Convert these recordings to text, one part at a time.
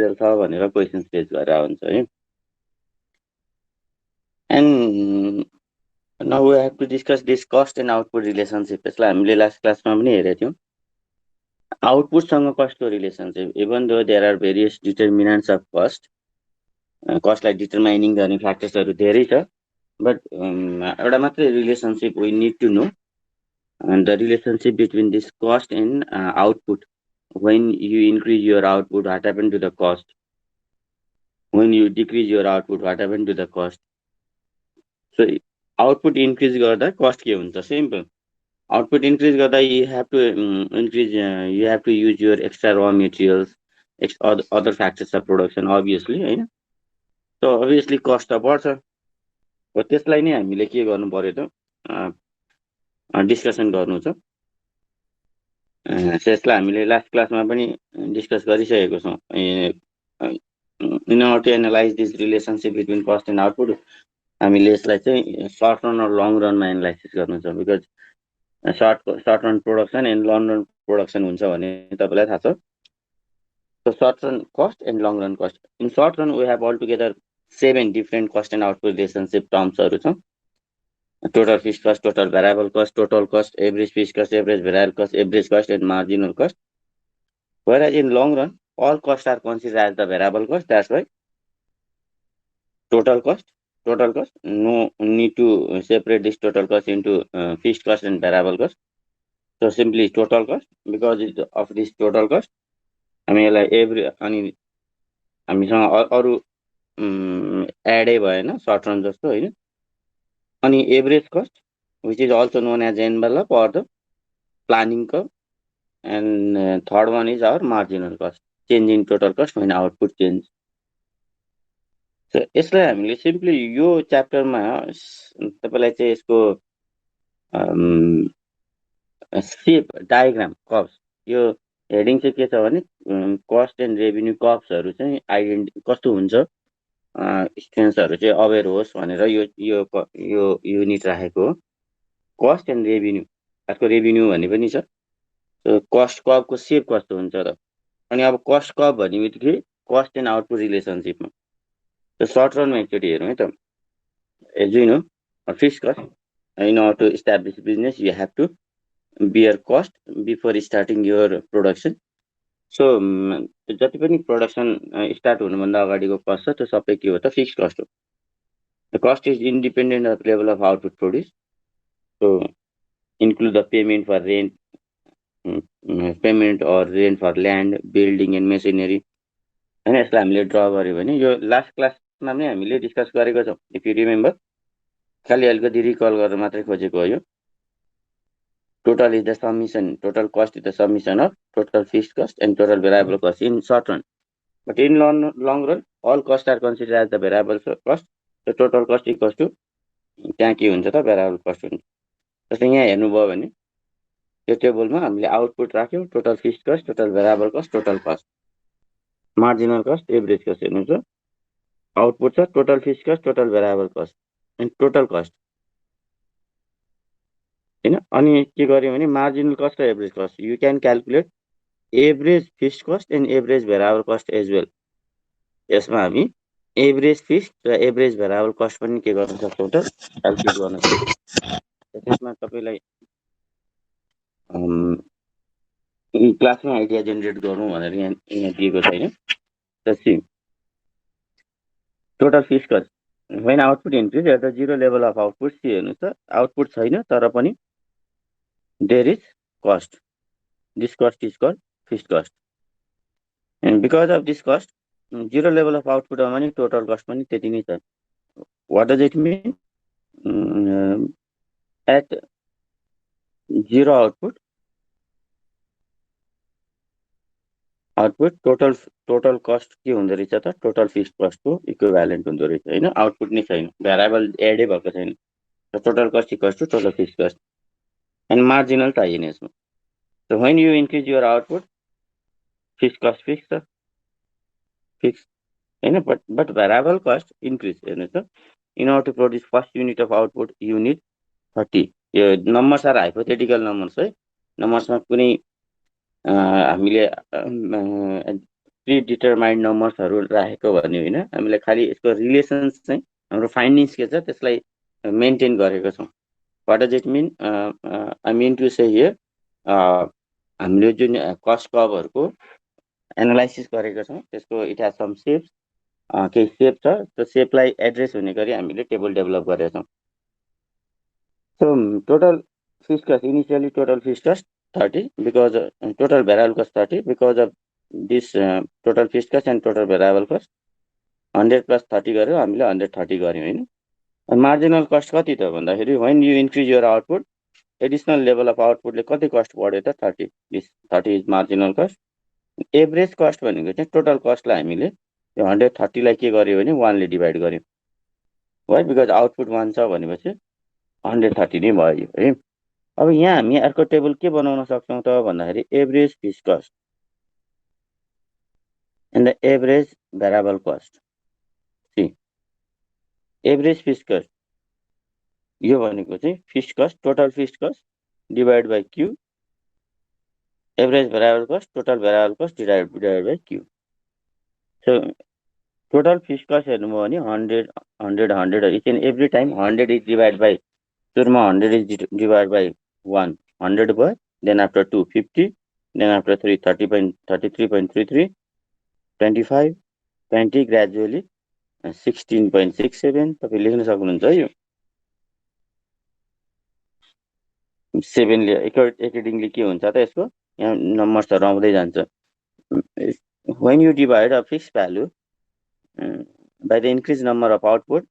छ भनेर question face गरेर हुन्छ है। And now we have to discuss this cost and output relationship. यसलाई हामीले लास्ट क्लासमा पनि हेरेको थियौँ। आउटपुटसँग कस्टको relationship, even though there are various determinants of cost, कस्टलाई डिटर्माइनिङ गर्ने फ्याक्टर्सहरू धेरै छ, बट एउटा मात्रै relationship we need to know, the relationship between this cost and output. When you increase your output, what happened to the cost? When you decrease your output, what happened to the cost? So output increase गर्दा cost के हुन्छ? Simple. Output increase गर्दा you have to increase, you have to use your extra raw materials, other factors of production, obviously, हैन? So obviously cost त बढ्छ। हो त्यसलाई नै हामीले के गर्नु पर्यो त, डिस्कसन गर्नु छ। त्यसलाई हामीले लास्ट क्लासमा पनि डिस्कस गरिसकेको छौँ। In order to analyze this relationship between cost and output, हामीले यसलाई चाहिँ सर्ट रन र लङ रनमा एनालाइसिस गर्नु छ। Because short run production and long run production हुन्छ भने तपाईँलाई थाहा छ। So short run cost and long run cost. In short run, we have altogether 7 different cost and output relationship termsहरू छ। Total fixed cost, total variable cost, total cost, average fixed cost, average variable cost, average cost, and marginal cost. Whereas in long run, all costs are considered as the variable cost. That's why total cost, no need to separate this total cost into fixed cost and variable cost. So simply total cost, because of this total cost, हामीलाई अनि हामीसँग अरू एडै भएन short run जस्तो होइन। अनि average cost which is also known as envelope or the planning curve, and third one is our marginal cost, change in total cost होइन output change. So यसलाई हामीले सिम्पली यो च्याप्टरमा तपाईँलाई चाहिँ यसको सेप डायग्राम कर्भ्स, यो हेडिङ चाहिँ के छ भने कस्ट एन्ड रेभिन्यू कर्भ्सहरू चाहिँ कस्तो हुन्छ, स्टुडेन्ट्सहरू चाहिँ अवेर होस् भनेर यो युनिट राखेको हो। कस्ट एन्ड रेभिन्यू, अर्को रेभिन्यू भन्ने पनि छ। कस्ट कर्भको सेप कस्तो हुन्छ र, अनि अब कस्ट कर्भ भन्ने बित्तिकै कस्ट एन्ड आउटपुट रिलेसनसिपमा सर्ट रनमा एकचोटि हेरौँ है त। As you know, fixed cost, in order to establish business you have to bear cost before starting your production. So जति पनि प्रोडक्सन स्टार्ट हुनुभन्दा अगाडिको कस्ट छ त्यो सबै के हो त, फिक्स्ड कस्ट हो। The cost is independent of level of output produce. So include the payment for rent, payment or rent for land, building and machinery होइन। यसलाई हामीले ड्र गऱ्यो भने यो लास्ट क्लासमा पनि हामीले डिस्कस गरेको छौँ, इफ यु रिमेम्बर। खालि अलिकति रिकल गरेर मात्रै खोजेको हो यो। Total is the summation, total cost is the summation of total fixed cost and total variable cost in short run. But in long run, all costs are considered as the variable cost. So total cost equals to त्यहाँ के हुन्छ त, variable cost हुन्छ। जस्तै यहाँ हेर्नुभयो भने त्यो टेबलमा हामीले आउटपुट राख्यौँ, total fixed cost, total variable cost, total cost, marginal cost, average cost हेर्नुहुन्छ। आउटपुट छ total fixed cost, total variable cost and total cost हैन। अनि के गर्यो भने मार्जिनल कस्ट र average cost, you can calculate average fixed cost and average variable cost as well. यसमा हामी एभरेज फिक्स्ड र एभरेज भेरिएबल कस्ट पनि के गर्न सक्छौँ त, क्याल्कुलेट गर्न सक्छौँ। त्यसमा तपाईँलाई क्लासमै आइडिया जेनेरेट गरौँ भनेर यहाँ दिएको छैन। त्यसपछि total fixed cost when output increase at the zero level of output, see हेर्नुहोस् त, आउटपुट छैन तर पनि there is cost. This cost is called fixed cost. And because of this cost, zero level of output हो भने total cost पनि त्यति नै छ। What does it mean? At zero output total cost के हुँदो रहेछ त, total fixed cost को इक्विभ्यालेन्ट हुँदो रहेछ हैन। आउटपुट नै छैन, भेरिएबल एडै भएको छैन। Total cost equals to total fixed cost and marginal चाहिएन यसमा। So when you increase your output, fixed cost fixed हैन, but variable cost increase हेर्नुहोस् त। In order to produce first unit of output, you need 30। यो numbers are hypothetical numbers है। नम्बर्समा कुनै हामीले pre determined नम्बर्सहरू राखेको भन्ने होइन, हामीले खालि यसको रिलेसन्स चाहिँ हाम्रो फाइन्डिङ्स के छ त्यसलाई मेन्टेन गरेको छौँ। What does it mean? I mean to say here हामीले जुन कस्ट कर्वहरूको एनालाइसिस गरेको छौँ त्यसको इट हेज सम सेप्स, केही सेप छ, त्यो सेपलाई एड्रेस हुने गरी हामीले टेबल डेभलप गरेका छौँ। So total fix cost, initially total fix cost 30 because total variable cost 30 because of this total fixed cost and total variable cost 100 plus 30 गर्यो हामीले 130 गर्यौँ हैन। मार्जिनल कस्ट कति त भन्दाखेरि when you increase your output additional level of आउटपुटले कति cost बढ्यो त 30, this 30 is marginal cost. Average cost भनेको चाहिँ टोटल कस्टलाई हामीले यो 130 लाई के गर्यो भने 1 ले डिभाइड गर्यौँ, है, बिकज आउटपुट 1 छ भनेपछि 130 नै भयो है। अब यहाँ हामी अर्को टेबल के बनाउन सक्छौँ त भन्दाखेरि average fixed cost and the average variable cost. See average fixed cost यो भनेको चाहिँ fixed cost, total fixed cost divide by Q, average variable cost total variable cost divide by Q. So total fixed cost हेर्नुभयो भने 100 100 100 each and every time 100 is divide by, सुरुमा 100 is divide by 1 100 भयो, then after 2 50, then after 3 33.33, 25 20 gradually 16.67 तपाईं लेख्न सक्नुहुन्छ है। यो 7 ले एकर्डिङली के हुन्छ त यसको यहाँ नम्बर्सहरु आउँदै जान्छ। when you divide a fixed value by the increased number of output,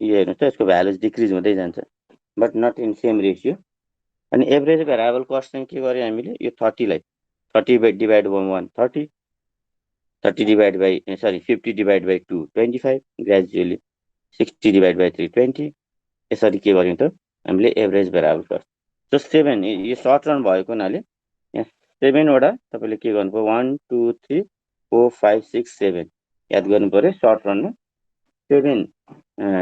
यो हेर्नुस् त यसको भ्यालुज डिक्रिज हुँदै जान्छ, but not in same ratio. अनि एभरेज भेरिएबल कस्ट चाहिँ के गर्यो हामीले यो 30 लाई 30 divide by 1 30, 30 divide by 50 divide by 2 25, gradually 60 divide by 3 20, यसरी के गर्यौं त हामीले एभरेज भेरिएबल कस्ट। सो 7 यो सर्ट रन भएको हुनाले यहाँ 7 वटा तपाईले के गर्नु पर्यो 1 2 3 4 5 6 7 याद गर्नु पर्यो। सर्ट रनमा 7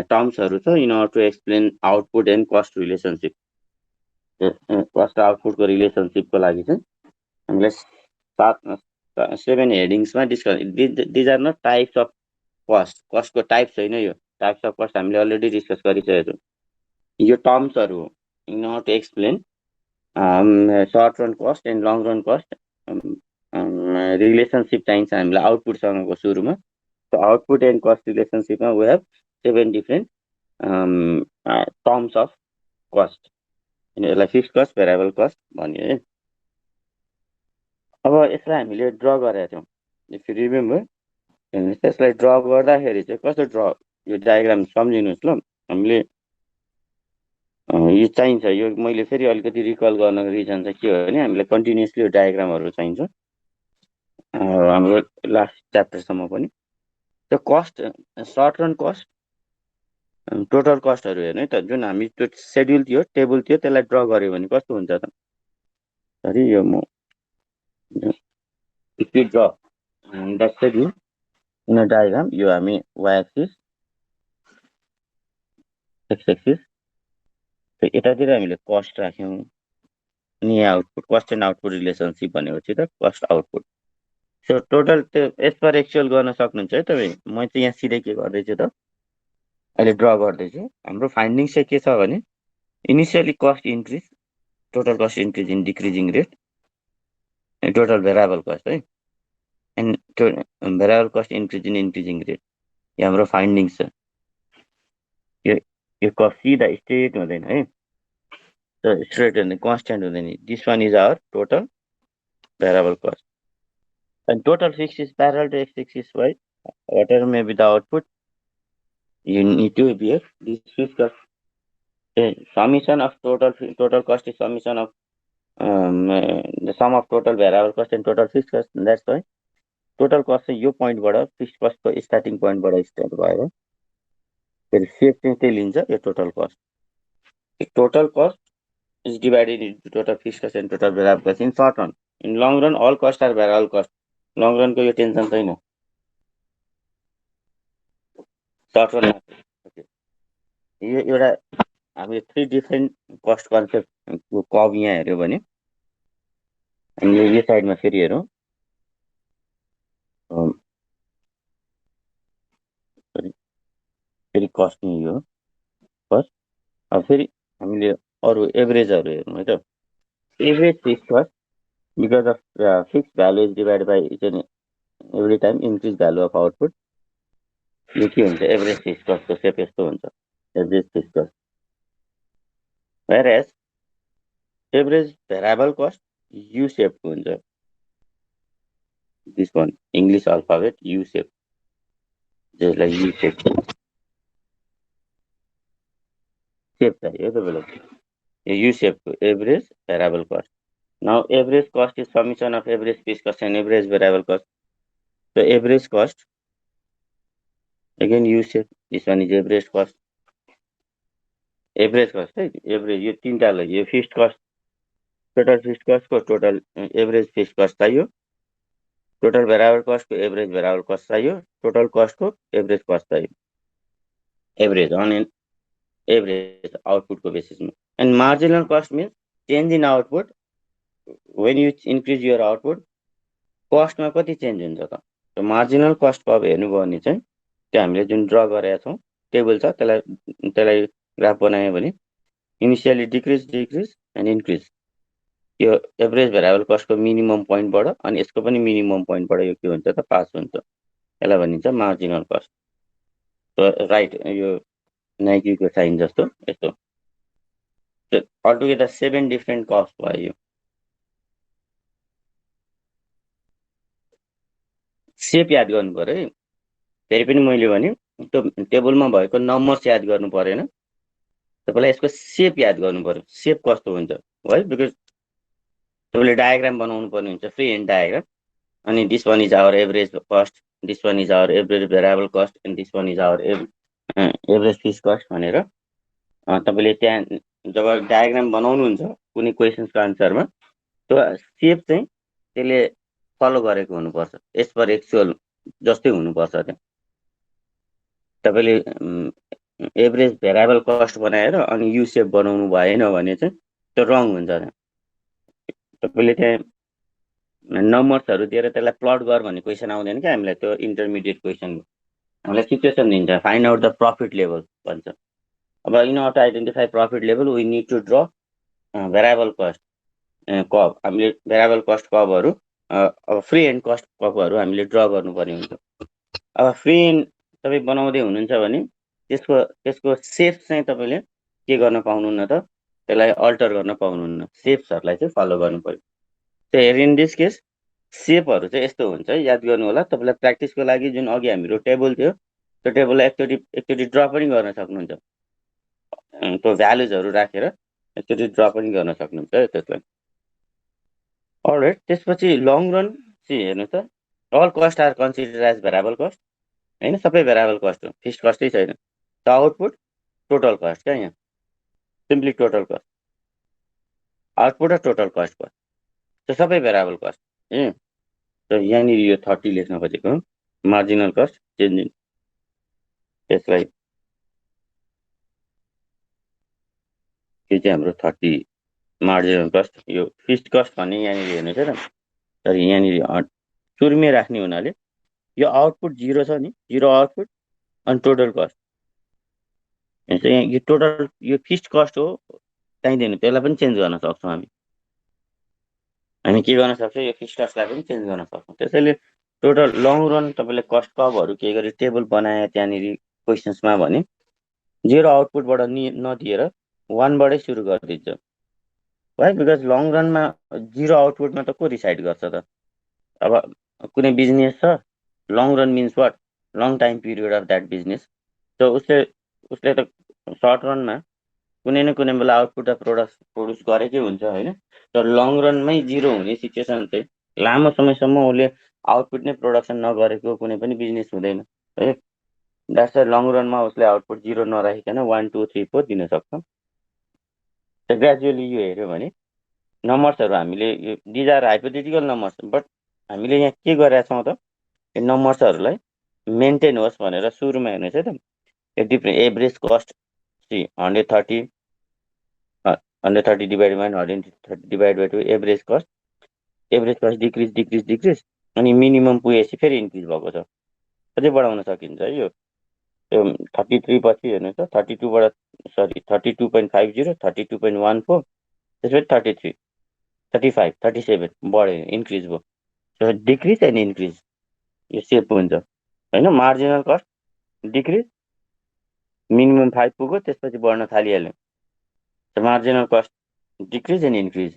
टर्म्सहरु छ in order to explain output and cost relationship. Cost आउटपुटको रिलेसनशिपको लागि चाहिँ हामीले 7 हेडिङ्समा discuss, these are not types of cost, कस्टको टाइप्स छैन, यो टाइप्स अफ कस्ट हामीले अलरेडी डिस्कस गरिसकेको छौँ। यो टर्म्सहरु हो in order to explain short run cost and long run cost relationship चाहिन्छ हामीलाई आउटपुटसँगको सुरुमा। So output and cost relationship we have 7 different terms of cost, यसलाई फिक्स्ड कस्ट भेरिएबल कस्ट भन्यो है। अब यसलाई हामीले ड्र गरेका थियौँ, इफ यु रिमेम्बर यसलाई ड्र गर्दाखेरि चाहिँ कस्तो ड्र, यो डायग्राम सम्झिनुस् ल। हामीले यो चाहिन्छ, यो मैले फेरि अलिकति रिकल गर्नको रिजन चाहिँ के हो भने हामीले कन्टिन्युअसली यो डायग्रामहरु चाहिन्छ हाम्रो लास्ट च्याप्टरसम्म पनि। त्यो cost, short run cost, total कस्टहरु हेर्नु है त, जुन हामी त्यो शेड्युल थियो टेबल थियो त्यसलाई ड्र गर्यो भने कस्तो हुन्छ त। सरी यो म if you draw the schedule in a diagram, यो हामी y एक्सिस x एक्सिस, यतातिर हामीले कस्ट राख्यौं अनि यहाँ output, cost and output relationship भनेपछि त कस्ट आउटपुट। सो टोटल त्यो एज पर एक्चुअल गर्न सक्नुहुन्छ है तपाईँ। म चाहिँ यहाँ सिधै के गर्दैछु त अहिले ड्र गर्दैछु। हाम्रो फाइन्डिङ चाहिँ के छ भने initially cost increase, total cost increase in decreasing rate, total variable cost है, and variable cost increase in increasing rate, यो हाम्रो फाइन्डिङ छ। यो कस्ट सिधा स्ट्रेट हुँदैन है, स्ट्रेट हुँदैन, कन्स्ट्यान्ट हुँदैन। This one is our total variable cost and total fixed is parallel to x-axis, right? Whatever may be the output, you need to be this fixed cost. Summation of total cost is summation of the sum of total variable cost and total fixed cost. And that's why total cost is यो point बाट fixed cost को starting point बाट start भएर फेरि phase चाहिँ त्यही लिन्छ यो total cost. Total cost is divided into total fixed cost and total variable cost in short run. In long run all costs are variable cost. Long रनको यो टेन्सन छैन, सर्ट रन यो एउटा हामीले 3 डिफरेन्ट कस्ट कन्सेप्टको कर्व यहाँ हेर्यो भने हामीले यो साइडमा फेरि हेरौँ। सरी फेरि कस्ट नै यो फर्स्ट। अब फेरि हामीले अरू एभरेजहरू हेर्नु है त। Average fix cost because of fix value is divide by each and every time increase value of output. यो के हुन्छ, एभरेज फिक्स कस्टको सेप यस्तो हुन्छ, average fix cost. Where as average variable cost U सेपको हुन्छ। This one English alphabet U shape, जसलाई U shape shape चाहियो तपाईँलाई। यो यु सेपको average variable cost. Now average cost is summation of average fix cost and average variable cost. The average cost again you shape, this one is average cost, average cost है। Average यो तिनटालाई, यो fixed cost, total fixed कस्टको total average fixed cost चाहियो, total variable कस्टको average variable cost चाहियो, total कस्टको average cost चाहियो, एभरेज अन एभरेज आउटपुटको बेसिसमा। And marginal cost means change in output when you increase your output, कस्टमा कति चेन्ज हुन्छ त। मार्जिनल कस्टको अब हेर्नुभयो भने चाहिँ त्यो हामीले जुन ड्र गरेका छौँ टेबल छ, त्यसलाई ग्राफ बनायो भने इनिसियली डिक्रिज एन्ड इन्क्रिज, यो एभरेज भेरिएबल कस्टको मिनिमम पोइन्टबाट अनि यसको पनि मिनिमम पोइन्टबाट यो के हुन्छ त, पास हुन्छ। यसलाई भनिन्छ मार्जिनल कस्ट। राइट, यो नाइकीको साइन जस्तो यस्तो अलटुगेदर 7 डिफ्रेन्ट कस्ट भयो। यो सेप याद गर्नु पर्यो है। फेरि पनि मैले भने त्यो टेबलमा भएको नम्बर्स याद गर्नु परेन, तपाईँलाई यसको सेप याद गर्नु पर्यो, सेप कस्तो हुन्छ है। बिकज तपाईँले डायग्राम बनाउनु पर्ने हुन्छ, फ्री एन्ड डायग्राम। अनि this one is our average cost, this one is our average variable cost and this one is our average fix cost भनेर तपाईँले त्यहाँ जब डायग्राम बनाउनुहुन्छ कुनै क्वेसन्सको आन्सरमा, त्यो सेप चाहिँ त्यसले फलो गरेको हुनुपर्छ, एज पर एक्चुअल जस्तै हुनुपर्छ। त्यहाँ तपाईँले एभरेज भेरिएबल कस्ट बनाएर अनि यु सेप बनाउनु भएन भने चाहिँ त्यो रङ हुन्छ। त्यहाँ तपाईँले त्यहाँ नम्बर्सहरू दिएर त्यसलाई प्लट गर भन्ने क्वेसन आउँदैन क्या हामीलाई। त्यो इन्टरमिडिएट क्वेसनको हामीलाई सिचुएसन दिन्छ, find out the profit level भन्छ। अब in order to identify profit level we need to draw variable cost curve. हामीले भेरिएबल कस्ट कर्भहरू, अब फ्री एन्ड कस्ट कर्भहरू हामीले ड्र गर्नुपर्ने हुन्छ। अब फ्री एन्ड तपाईँ बनाउँदै हुनुहुन्छ भने त्यसको सेप चाहिँ तपाईँले के गर्न पाउनुहुन्न त, त्यसलाई अल्टर गर्न पाउनुहुन्न, सेप्सहरूलाई चाहिँ फलो गर्नु पर्यो। त्यो इन दिस केस सेपहरू चाहिँ यस्तो हुन्छ, याद गर्नु होला। तपाईँलाई प्र्याक्टिसको लागि जुन अघि हाम्रो टेबल थियो त्यो टेबललाई एकचोटि ड्र पनि गर्न सक्नुहुन्छ, त्यो भ्यालुजहरू राखेर एकचोटि ड्र पनि गर्न सक्नुहुन्छ त्यसलाई। अलराइट, त्यसपछि लङ रन चाहिँ हेर्नु त, all cost are consider as variable cost होइन, सबै भेरिएबल कस्ट हो, फिक्स्ड कस्टै छैन। द आउटपुट टोटल कस्ट क्या, यहाँ सिम्पली टोटल कस्ट, आउटपुट र टोटल कस्ट भयो, त्यो सबै भेरिएबल कस्ट। यहाँनिर यो 30 लेख्न खोजेको मार्जिनल कस्ट चेन्ज इन, त्यसलाई यो चाहिँ हाम्रो 30 मार्जिनल कस्ट। यो फिक्स्ड कस्ट भन्ने यहाँनिर हेर्नु छ त, तर यहाँनिर सुरुमै राख्ने हुनाले यो आउटपुट 0 छ नि, 0 आउटपुट अनि टोटल कस्ट। यहाँ यो टोटल यो फिक्स्ड कस्ट हो चाहिँदैन, त्यसलाई पनि चेन्ज गर्न सक्छौँ हामी के गर्न सक्छौँ, यो फिक्स्ड कस्टलाई पनि चेन्ज गर्न सक्छौँ। त्यसैले टोटल लङ रन तपाईँले कस्ट कर्भहरू के गरी टेबल बनाए त्यहाँनिर क्वेसन्समा भने 0 आउटपुटबाट नदिएर 1बाटै सुरु गरिदिन्छ है। बिकज लङ रनमा 0 आउटपुटमा त को डिसाइड गर्छ त। अब कुनै बिजनेस छ, long run means what, long time period of that business. त उसले त सर्ट रनमा कुनै न कुनै बेला आउटपुट अफ प्रोड्युस गरेकै हुन्छ होइन। तर लङ रनमै 0 हुने सिचुएसन चाहिँ लामो समयसम्म उसले आउटपुट नै प्रोडक्सन नगरेको कुनै पनि बिजनेस हुँदैन है। द्याट्स लङ रनमा उसले आउटपुट 0 नराखिकन 1 2 3 4 दिन सक्छ। ग्रेजुअली यो हेऱ्यो भने नम्बर्सहरू हामीले these are hypothetical numbers, but हामीले यहाँ के गरेका छौँ त, यो नम्बर्सहरूलाई मेन्टेन होस् भनेर सुरुमा हेर्नुहोस् है त, यो different average cost 130 130 divide by 130 divide by 2 average cost decrease अनि मिनिमम पुगेपछि फेरि इन्क्रिज भएको छ। अझै बढाउन सकिन्छ है यो 33 पछि हेर्नुहोस् त 32बाट 32.50 32.14 त्यसपछि 33 35 37 बढ्यो इन्क्रिज भयो। डिक्रिज एन्ड इन्क्रिज यो सेप हुन्छ होइन। मार्जिनल कस्ट डिक्रिज मिनिमम 5 पुग्यो त्यसपछि बढ्न थालिहाल्यो। Marginal cost decrease and increase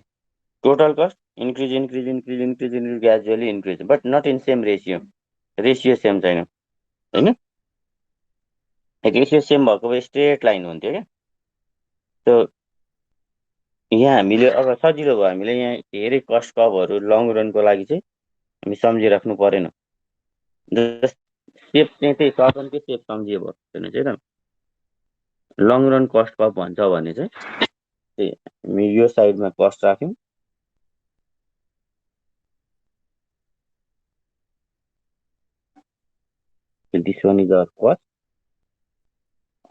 total cost increase increase increase increase increase gradually increase but not in same ratio same छैन होइन। रेसियो सेम भएको भए स्ट्रेट लाइन हुन्थ्यो क्या। त्यो यहाँ हामीले अब सजिलो भयो हामीलाई यहाँ धेरै कस्ट कर्भहरू लङ रनको लागि चाहिँ हामी सम्झिराख्नु परेन। सेप चाहिँ त्यही सर्कलकै सेप सम्झियो भने चाहिँ त लङ रन कस्ट कर्भ भन्छ भने चाहिँ त्यही हामी यो साइडमा कस्ट राख्यौँ this one is our cost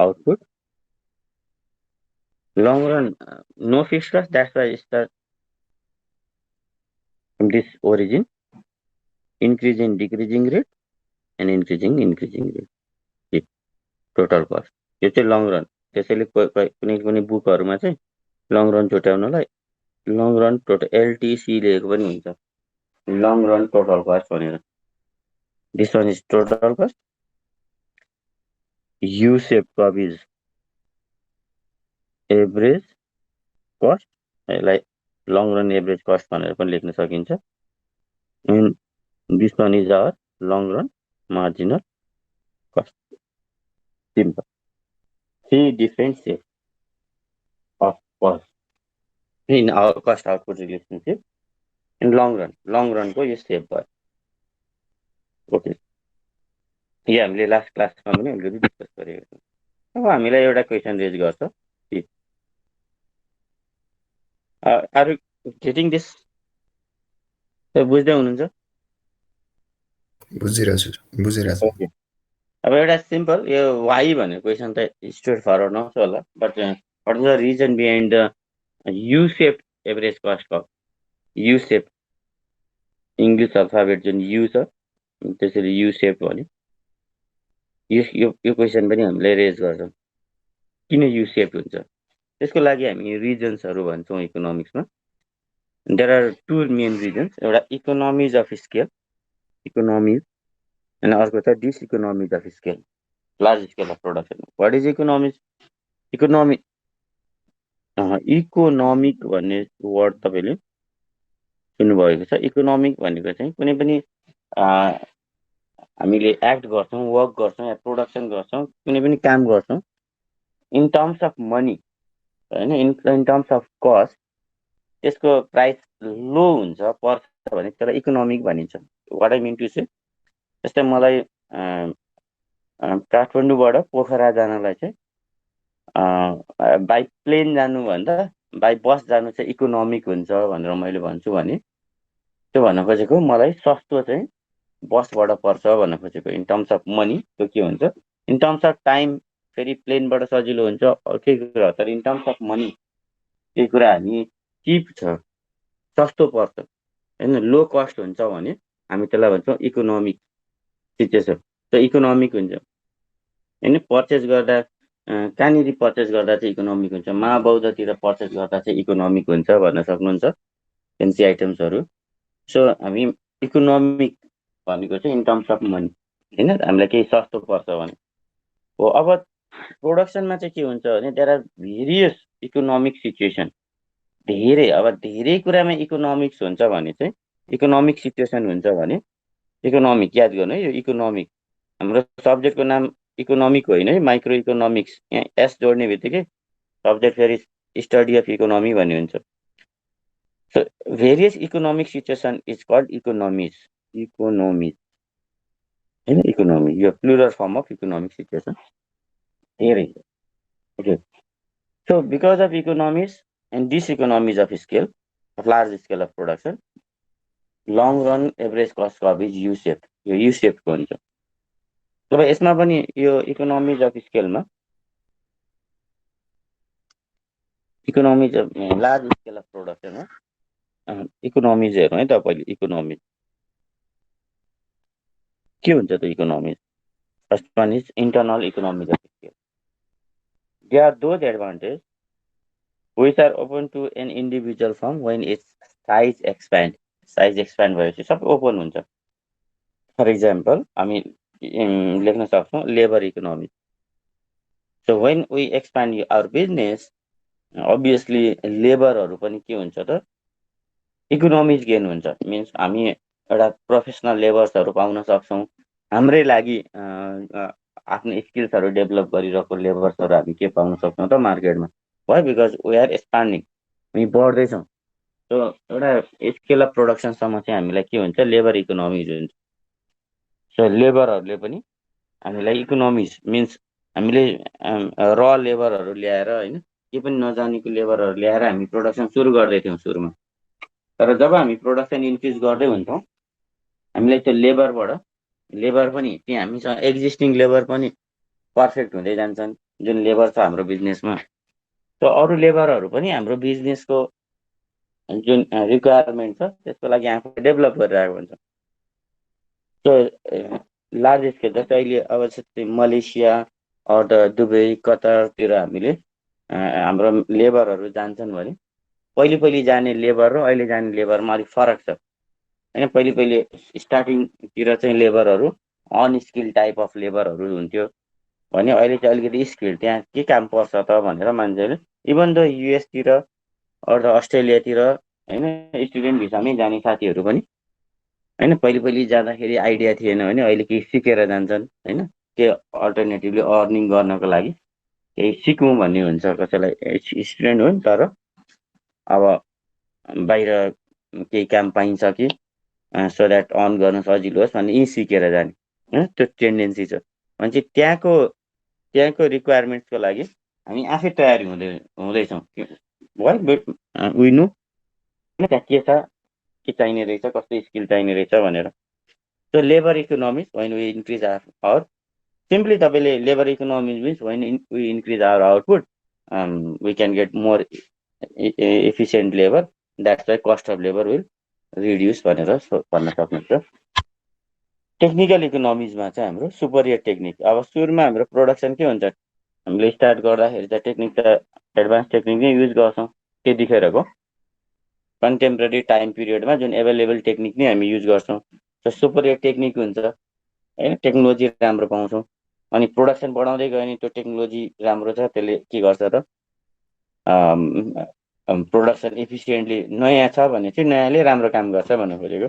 output long run no fixed cost, that's why I start from this origin increasing decreasing rate and increasing rate total cost यो चाहिँ लङ रन। त्यसैले कुनै कुनै बुकहरूमा चाहिँ लङ रन छुट्याउनलाई long run total LTC लेखेको पनि हुन्छ लङ रन टोटल कस्ट भनेर। This one is total cost U shape curve is average cost यसलाई लङ रन एभरेज कस्ट भनेर पनि लेख्न सकिन्छ। This one is our long run marginal cost simple. Three different shapes of cost in our cost output relationship in long run को यो सेप भयो। Okay यो हामीले लास्ट क्लासमा पनि अलिकति डिस्कस गरेको छौँ। अब हामीलाई एउटा क्वेसन रेज गर्छ आर यु गेटिङ दिस बुझ्दै हुनुहुन्छ? बुझिरहेछु। ओके अब एउटा सिम्पल यो वाइ भन्ने क्वेसन त स्ट्रेट फरवर्ड आउँछ होला but what is the reason behind the U shape average cost curve. U shape English alphabet जुन यु छ त्यसरी यु सेप भन्यो। यो क्वेसन पनि हामीले रेज गर्छौँ किन यु सेप हुन्छ। त्यसको लागि हामी रिजन्सहरू भन्छौँ इकोनोमिक्समा। There are two main reasons. एउटा इकोनोमिज अफ स्केल इकोनोमिज अनि अर्को छ diseconomies of scale large scale of production. What is economies? Economic economic भन्ने वर्ड तपाईँले सुन्नुभएको छ। इकोनोमिक भनेको चाहिँ कुनै पनि हामीले एक्ट गर्छौँ वर्क गर्छौँ या प्रोडक्सन गर्छौँ कुनै पनि काम गर्छौँ इन टर्म्स अफ मनी होइन इन टर्म्स अफ कस्ट त्यसको प्राइस लो हुन्छ पर्छ भने त्यसलाई इकोनोमिक भनिन्छ। What I mean to say जस्तै मलाई काठमाडौँबाट पोखरा जानलाई चाहिँ बाई प्लेन जानुभन्दा बाई बस जानु चाहिँ इकोनोमिक हुन्छ भनेर मैले भन्छु भने त्यो भन्न खोजेको मलाई सस्तो चाहिँ बसबाट पर्छ भन्न खोजेको। इन टर्म्स अफ मनी त्यो के हुन्छ, इन टर्म्स अफ टाइम फेरि प्लेनबाट सजिलो हुन्छ केही कुरा, तर इन टर्म्स अफ मनी केही कुरा हामी चिप छ सस्तो पर्छ होइन लो कस्ट हुन्छ भने हामी त्यसलाई भन्छौँ इकोनोमिक सिचुएसन। त्यो इकोनोमिक हुन्छ होइन। पर्चेस गर्दा कहाँनिर पर्चेस गर्दा चाहिँ इकोनोमिक हुन्छ, महाबौद्धतिर पर्चेस गर्दा चाहिँ इकोनोमिक हुन्छ भन्न सक्नुहुन्छ फेन्सी आइटम्सहरू। सो हामी इकोनोमिक भनेको चाहिँ इन टर्म्स अफ मनी होइन हामीलाई केही सस्तो पर्छ भने हो। अब प्रोडक्सनमा चाहिँ के हुन्छ भने there are various economic situation. अब धेरै कुरामा इकोनोमिक्स हुन्छ भने चाहिँ इकोनोमिक सिचुएसन हुन्छ भने इकोनोमिक याद गर्नु है। यो इकोनोमिक हाम्रो सब्जेक्टको नाम इकोनोमिक होइन है, माइक्रो इकोनोमिक्स। यहाँ एस जोड्ने बित्तिकै सब्जेक्ट फेरि स्टडी अफ इकोनोमी भन्ने हुन्छ। So various economic situation is called economies होइन इकोनोमी। यो plural form of economic situation धेरै। Okay so because of economies and diseconomies of scale of large scale of production long run average cost curve is U shape. यो U सेपको हुन्छ। अब यसमा पनि यो इकोनोमिज अफ स्केलमा economies of large scale of प्रोडक्सनमा इकोनोमिज हेर्नु है तपाईँले। इकोनोमिज के हुन्छ त economies? First one is internal economies of scale. There are those advantages which are open to an individual firm when its size expand. Size expand भएपछि सबै open हुन्छ. फर इक्जाम्पल हामी लेख्न सक्छौँ labour economy. So when we expand our business, obviously लेबरहरू पनि के हुन्छ त इकोनोमिज गेन हुन्छ. मिन्स हामी एउटा प्रोफेसनल लेबर्सहरू पाउन सक्छौँ. हाम्रै लागि आफ्नो स्किल्सहरू डेभलप गरिरहेको लेबर्सहरू हामी के पाउन सक्छौँ त मार्केटमा. Why? Because we are expanding, हामी बढ्दैछौँ. सो एउटा स्केल अफ प्रोडक्सनसम्म चाहिँ हामीलाई के हुन्छ, लेबर इकोनोमिज हुन्छ. सो लेबरहरूले पनि हामीलाई इकोनोमिज मिन्स हामीले र लेबरहरू ल्याएर होइन, के पनि नजानेको लेबरहरू ल्याएर हामी प्रोडक्सन सुरु गर्दै थियौँ सुरुमा. तर जब हामी प्रोडक्सन इन्क्रिज गर्दै हुन्छौँ, हामीलाई त्यो लेबर पनि त्यहाँ हामीसँग एक्जिस्टिङ लेबर पनि पर्फेक्ट हुँदै जान्छन्, जुन लेबर छ हाम्रो बिजनेसमा. त्यो अरू लेबरहरू पनि हाम्रो बिजनेसको जुन रिक्वायरमेन्ट छ त्यसको लागि आफूले डेभलप गरिरहेको हुन्छ. सो लार्ज स्केल जस्तै अहिले अब जस्तै मलेसिया अथवा दुबई कतारतिर हामीले हाम्रो लेबरहरू जान्छन् भने पहिले जाने लेबर र अहिले जाने लेबरमा अलिक फरक छ होइन. पहिले स्टार्टिङतिर चाहिँ लेबरहरू अनस्किल टाइप अफ लेबरहरू हुन्थ्यो भने अहिले चाहिँ अलिकति स्किल, त्यहाँ के काम पर्छ त भनेर मान्छेले इभन द युएसतिर अथवा अस्ट्रेलियातिर होइन स्टुडेन्ट भिसामै जाने साथीहरू पनि होइन पहिले जाँदाखेरि आइडिया थिएन भने अहिले केही सिकेर जान्छन् होइन. के अल्टरनेटिभली अर्निङ गर्नको लागि केही सिकौँ भन्ने हुन्छ कसैलाई. स्टुडेन्ट हो नि तर अब बाहिर केही काम पाइन्छ कि सो द्याट अर्न गर्न सजिलो होस् भन्ने यी सिकेर जाने होइन, त्यो टेन्डेन्सी छ. भने त्यहाँको रिक्वायरमेन्ट्सको लागि हामी आफै तयारी हुँदैछौँ. विनु त्यहाँ के छ, के चाहिने रहेछ, कस्तो स्किल चाहिने रहेछ भनेर. So labour economics when we increase our simply तपाईँले labour economics means when we increase our output, we can get more efficient labor, that's why cost of labor will reduce भनेर भन्न सक्नुहुन्छ. टेक्निकल इकोनोमिक्समा चाहिँ हाम्रो superior technique. अब सुरुमा हाम्रो production के हुन्छ, हामीले स्टार्ट गर्दाखेरि त टेक्निक त एडभान्स टेक्निक नै युज गर्छौँ त्यतिखेरको कन्टेम्पोरेरी टाइम पिरियडमा जुन एभाइलेबल टेक्निक नै हामी युज गर्छौँ. सो सुपरियर टेक्निक हुन्छ होइन, टेक्नोलोजी राम्रो पाउँछौँ. अनि प्रोडक्सन बढाउँदै गयो भने त्यो टेक्नोलोजी राम्रो छ, त्यसले के गर्छ त प्रोडक्सन इफिसियन्टली नयाँ छ भने चाहिँ नयाँले राम्रो काम गर्छ भन्नु खोजेको.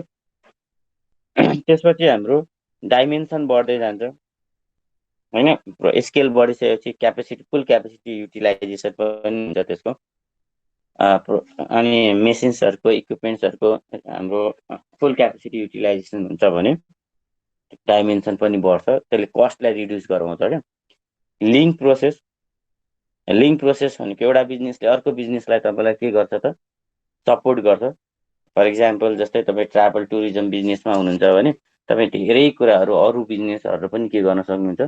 त्यसपछि हाम्रो डाइमेन्सन बढ्दै जान्छ होइन. स्केल बढिसकेपछि क्यापेसिटी, फुल क्यापेसिटी युटिलाइजेसन पनि हुन्छ त्यसको. अनि मेसिन्सहरूको इक्विपमेन्ट्सहरूको हाम्रो फुल क्यापेसिटी युटिलाइजेसन हुन्छ भने डाइमेन्सन पनि बढ्छ, त्यसले कस्टलाई रिड्युस गराउँछ क्या. लिङ्क प्रोसेस भनेको एउटा बिजनेसले अर्को बिजनेसलाई तपाईँलाई के गर्छ त सपोर्ट गर्छ. फर इक्जाम्पल जस्तै तपाईँ ट्राभल टुरिज्म बिजनेसमा हुनुहुन्छ भने तपाईँ धेरै कुराहरू अरू बिजनेसहरू पनि के गर्न सक्नुहुन्छ,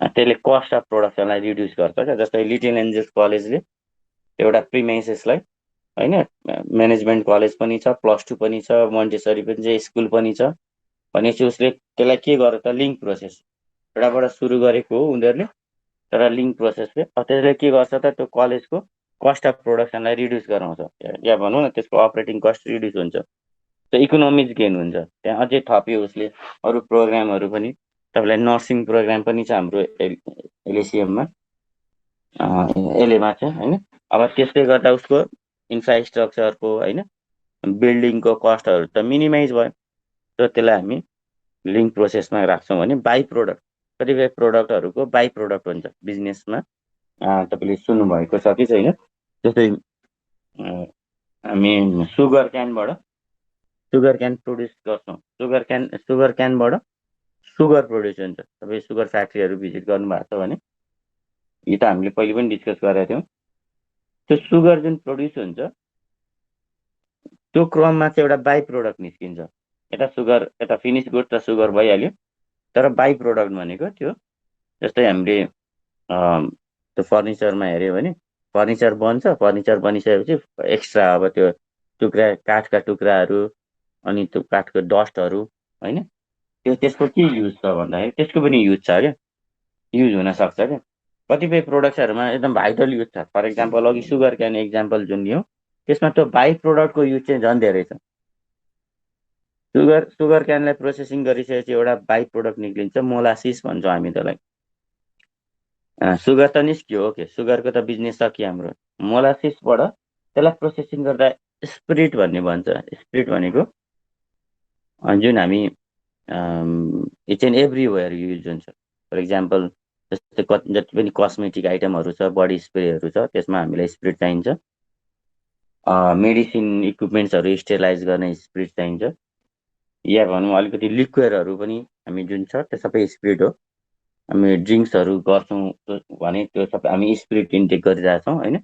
त्यसले कस्ट अफ प्रोडक्सनलाई रिड्युस गर्छ क्या. जस्तै लिटिल एन्जल्स कलेजले एउटा प्रिमाइसेसलाई होइन म्यानेजमेन्ट कलेज पनि छ, +2 पनि छ, मोन्टेसरी पनि छ, स्कुल पनि छ भनेपछि उसले त्यसलाई के गर्यो त लिङ्क प्रोसेस एउटाबाट सुरु गरेको हो उनीहरूले. तर लिङ्क प्रोसेसले त्यसले के गर्छ त त्यो कलेजको कस्ट अफ प्रोडक्सनलाई रिड्युस गराउँछ, या भनौँ न त्यसको अपरेटिङ कस्ट रिड्युस हुन्छ, त्यो इकोनोमिक्स गेन हुन्छ. त्यहाँ अझै थप्यो उसले अरू प्रोग्रामहरू पनि. तपाईँलाई नर्सिङ प्रोग्राम पनि छ हाम्रो एलएसिएममा, एलएमा छ होइन. अब त्यसले गर्दा उसको इन्फ्रास्ट्रक्चरको होइन बिल्डिङको कस्टहरू त मिनिमाइज भयो. र त्यसलाई हामी लिङ्क प्रोसेसमा राख्छौँ भने बाई प्रोडक्ट, कतिपय प्रोडक्टहरूको बाई प्रोडक्ट हुन्छ बिजनेसमा. तपाईँले सुन्नुभएको छ कि छैन, जस्तै हामी सुगर क्यान प्रड्युस गर्छौँ. सुगर क्यानबाट सुगर प्रड्युस हुन्छ. तपाईँ सुगर फ्याक्ट्रीहरू भिजिट गर्नुभएको छ भने यो त हामीले पहिले पनि डिस्कस गरेका थियौँ. त्यो सुगर जुन प्रड्युस हुन्छ त्यो क्रममा चाहिँ एउटा बाई प्रोडक्ट निस्किन्छ. यता फिनिस गुड त सुगर भइहाल्यो, तर बाई प्रोडक्ट भनेको त्यो जस्तै हामीले त्यो फर्निचरमा हेऱ्यो भने फर्निचर बन्छ, फर्निचर बनिसकेपछि एक्स्ट्रा अब त्यो काठका टुक्राहरू अनि त्यो काठको डस्टहरू होइन त्यसको के युज छ भन्दाखेरि त्यसको पनि युज छ क्या, युज हुन सक्छ क्या। कतिपय प्रोडक्ट्सहरूमा एकदम भाइटल युज छ। फर इक्जाम्पल अघि सुगर क्यान इक्जाम्पल जुन लियो त्यसमा त्यो बाई प्रोडक्टको युज चाहिँ झन् धेरै छ। सुगर क्यानलाई प्रोसेसिङ गरिसकेपछि एउटा बाई प्रोडक्ट निक्लिन्छ, मोलासिस भन्छौँ हामी त्यसलाई। सुगर त निस्क्यो, ओके, सुगरको त बिजनेस सकियो हाम्रो। मोलासिसबाट त्यसलाई प्रोसेसिङ गर्दा स्पिरिट भन्ने भन्छ। स्पिरिट भनेको जुन हामी इट्स एन्ड एभ्रिवेयर युज हुन्छ। फर इक्जाम्पल जस्तै जति पनि कस्मेटिक आइटमहरू छ, बडी स्प्रेहरू छ, त्यसमा हामीलाई स्पिरिट चाहिन्छ। मेडिसिन इक्विपमेन्ट्सहरू स्टेलाइज गर्ने स्पिरिट चाहिन्छ। या भनौँ अलिकति लिक्विडहरू पनि हामी जुन छ त्यो सबै स्पिरिट हो। हामी ड्रिङ्क्सहरू गर्छौँ भने त्यो सबै हामी स्पिरिट इन्टेक गरिरहेछौँ होइन।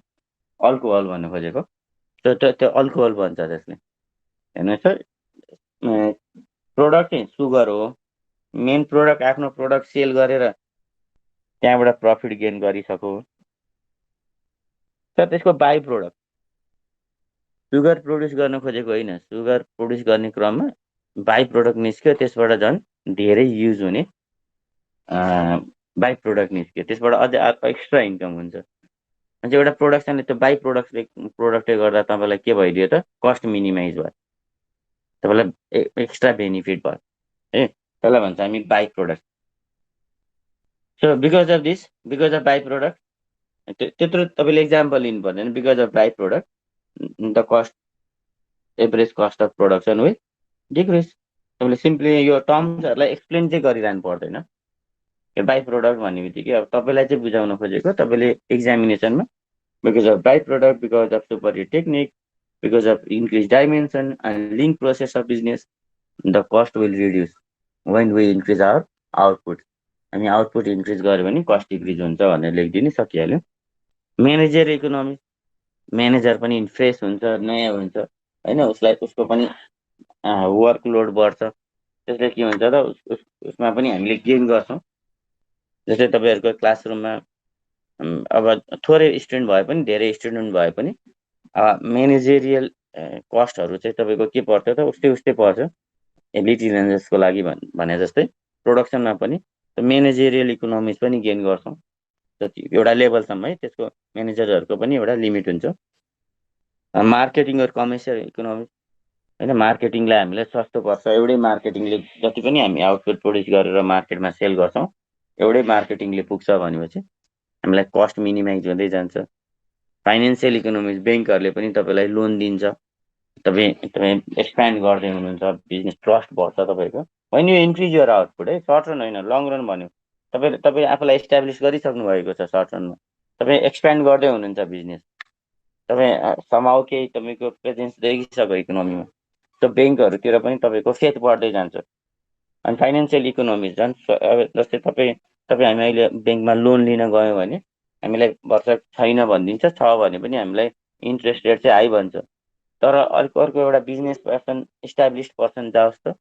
अल्कोहल भन्नु खोजेको त्यो त्यो त्यो अल्कोहल भन्छ त्यसले। हेर्नुहोस् है, प्रोडक्ट चाहिँ सुगर हो। मेन प्रोडक्ट आफ्नो प्रोडक्ट सेल गरेर त्यहाँबाट प्रफिट गेन गरिसक्यो। तर त्यसको बाई प्रोडक्ट सुगर प्रड्युस गर्न खोजेको होइन। सुगर प्रड्युस गर्ने क्रममा बाई प्रोडक्ट निस्क्यो, त्यसबाट झन् धेरै युज हुने बाई प्रोडक्ट निस्क्यो, त्यसबाट अझै एक्स्ट्रा इन्कम हुन्छ। अनि एउटा प्रोडक्सनले त्यो बाई प्रोडक्टले गर्दा तपाईँलाई के भइदियो त, कस्ट मिनिमाइज भयो, तपाईँलाई एक्स्ट्रा बेनिफिट भयो है। त्यसलाई भन्छ हामी by product. So because of this, because of by product, त्यत्रो तपाईँले इक्जाम्पल लिनु पर्दैन। Because of by product the cost, average cost of production will decrease. तपाईँले सिम्पली यो टर्म्सहरूलाई एक्सप्लेन चाहिँ गरिरहनु पर्दैन। बाई प्रोडक्ट भन्ने बित्तिकै अब तपाईँलाई चाहिँ बुझाउन खोजेको, तपाईँले एक्जामिनेसनमा because of by product, because of superior technique, because of increase dimension and link process of business, the cost will reduce when we increase our output. हामी आउटपुट इन्क्रिज गऱ्यो भने कस्ट डिक्रिज हुन्छ भनेर लेखिदिनु सकिहाल्यो। म्यानेजर इकोनोमिक्स, म्यानेजर पनि fresh हुन्छ, नयाँ हुन्छ होइन। उसलाई उसको पनि वर्कलोड बढ्छ, त्यसले के हुन्छ त उसमा पनि हामीले गेन गर्छौँ। जस्तै तपाईँहरूको क्लासरुममा अब थोरै स्टुडेन्ट भए पनि धेरै स्टुडेन्ट भए पनि म्यानेजेरियल कस्टहरू चाहिँ तपाईँको के पर्छ त उस्तै उस्तै पर्छ। एबिलिटी रेन्जेसको लागि भने जस्तै प्रोडक्सनमा पनि म्यानेजेरियल इकोनोमिक्स पनि गेन गर्छौँ जति एउटा लेभलसम्म है। त्यसको म्यानेजरहरूको पनि एउटा लिमिट हुन्छ। मार्केटिङ र कमर्सियल इकोनोमिक्स होइन, मार्केटिङलाई हामीलाई सस्तो पर्छ। एउटै मार्केटिङले जति पनि हामी आउटपुट प्रड्युस गरेर मार्केटमा सेल गर्छौँ, एउटै मार्केटिङले पुग्छ भनेपछि हामीलाई कस्ट मिनिमाइज हुँदै जान्छ। फाइनेन्सियल इकोनोमिक्स, ब्याङ्कहरूले पनि तपाईँलाई लोन दिन्छ, तपाईँ एक्सप्यान्ड गर्दै हुनुहुन्छ, बिजनेस ट्रस्ट बढ्छ तपाईँको। होइन यो इन्क्रिज यर आउटपुट है, सर्ट रन होइन, लङ रन भन्यो। तपाईँ आफूलाई इस्टाब्लिस गरिसक्नु भएको छ सर्ट रनमा, तपाईँ एक्सप्यान्ड गर्दै हुनुहुन्छ बिजनेस, तपाईँ समाउ केही तपाईँको प्रेजेन्स देखिसक्यो इकोनोमीमा, त्यो ब्याङ्कहरूतिर पनि तपाईँको फेथ बढ्दै जान्छ। अनि फाइनेन्सियल इकोनोमिक्स झन् जस्तै तपाईँ हामी अहिले ब्याङ्कमा लोन लिन गयौँ भने हामीलाई वर्ष छैन भनिदिन्छ, छ भने पनि हामीलाई इन्ट्रेस्ट रेट चाहिँ हाई भन्छ। तर अर्को एउटा बिजनेस पर्सन, इस्टाब्लिस्ड पर्सन जाओस् त,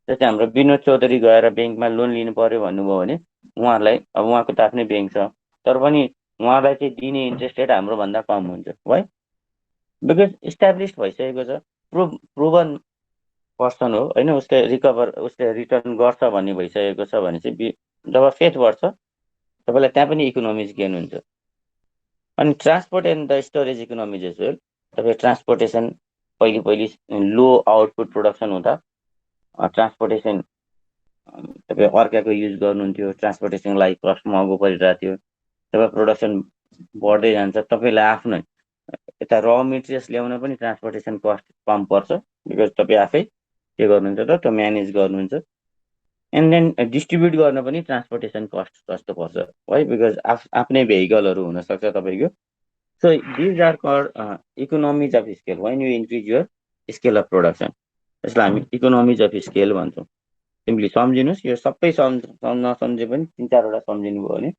जस्तै हाम्रो विनोद चौधरी गएर ब्याङ्कमा लोन लिनु पर्यो भन्नुभयो भने उहाँहरूलाई, अब उहाँको त आफ्नै ब्याङ्क छ, तर पनि उहाँलाई चाहिँ दिने इन्ट्रेस्ट रेट हाम्रोभन्दा कम हुन्छ। वाइ? बिकज इस्टाब्लिस्ड भइसकेको छ, प्रुभन पर्सन हो होइन, उसले रिटर्न गर्छ भन्ने भइसकेको छ भने चाहिँ जब फेथ बढ्छ तपाईँलाई त्यहाँ पनि इकोनोमिक्स गेन हुन्छ। अनि transport and the storage economics as well. तपाईँ ट्रान्सपोर्टेसन पहिले लो आउटपुट प्रोडक्सन हुँदा ट्रान्सपोर्टेसन तपाईँ अर्काको युज गर्नुहुन्थ्यो, ट्रान्सपोर्टेसनलाई कस्ट महँगो परिरहेको थियो। तपाईँ प्रोडक्सन बढ्दै जान्छ, तपाईँलाई आफ्नो यता र मेटेरियल्स ल्याउन पनि ट्रान्सपोर्टेसन कस्ट कम पर्छ, बिकज तपाईँ आफै के गर्नुहुन्छ त त्यो म्यानेज गर्नुहुन्छ। एन्ड देन डिस्ट्रिब्युट गर्न पनि ट्रान्सपोर्टेसन कस्ट सस्तो पर्छ है, बिकज आफ्नै भेहिकलहरू हुनसक्छ तपाईँको। So these are called economies of scale when you increase your scale of production. यसलाई हामी इकोनोमिज अफ स्केल भन्छौँ। सिम्पली सम्झिनुहोस्, यो सबै नसम्झे पनि 3-4वटा सम्झिनु भयो भने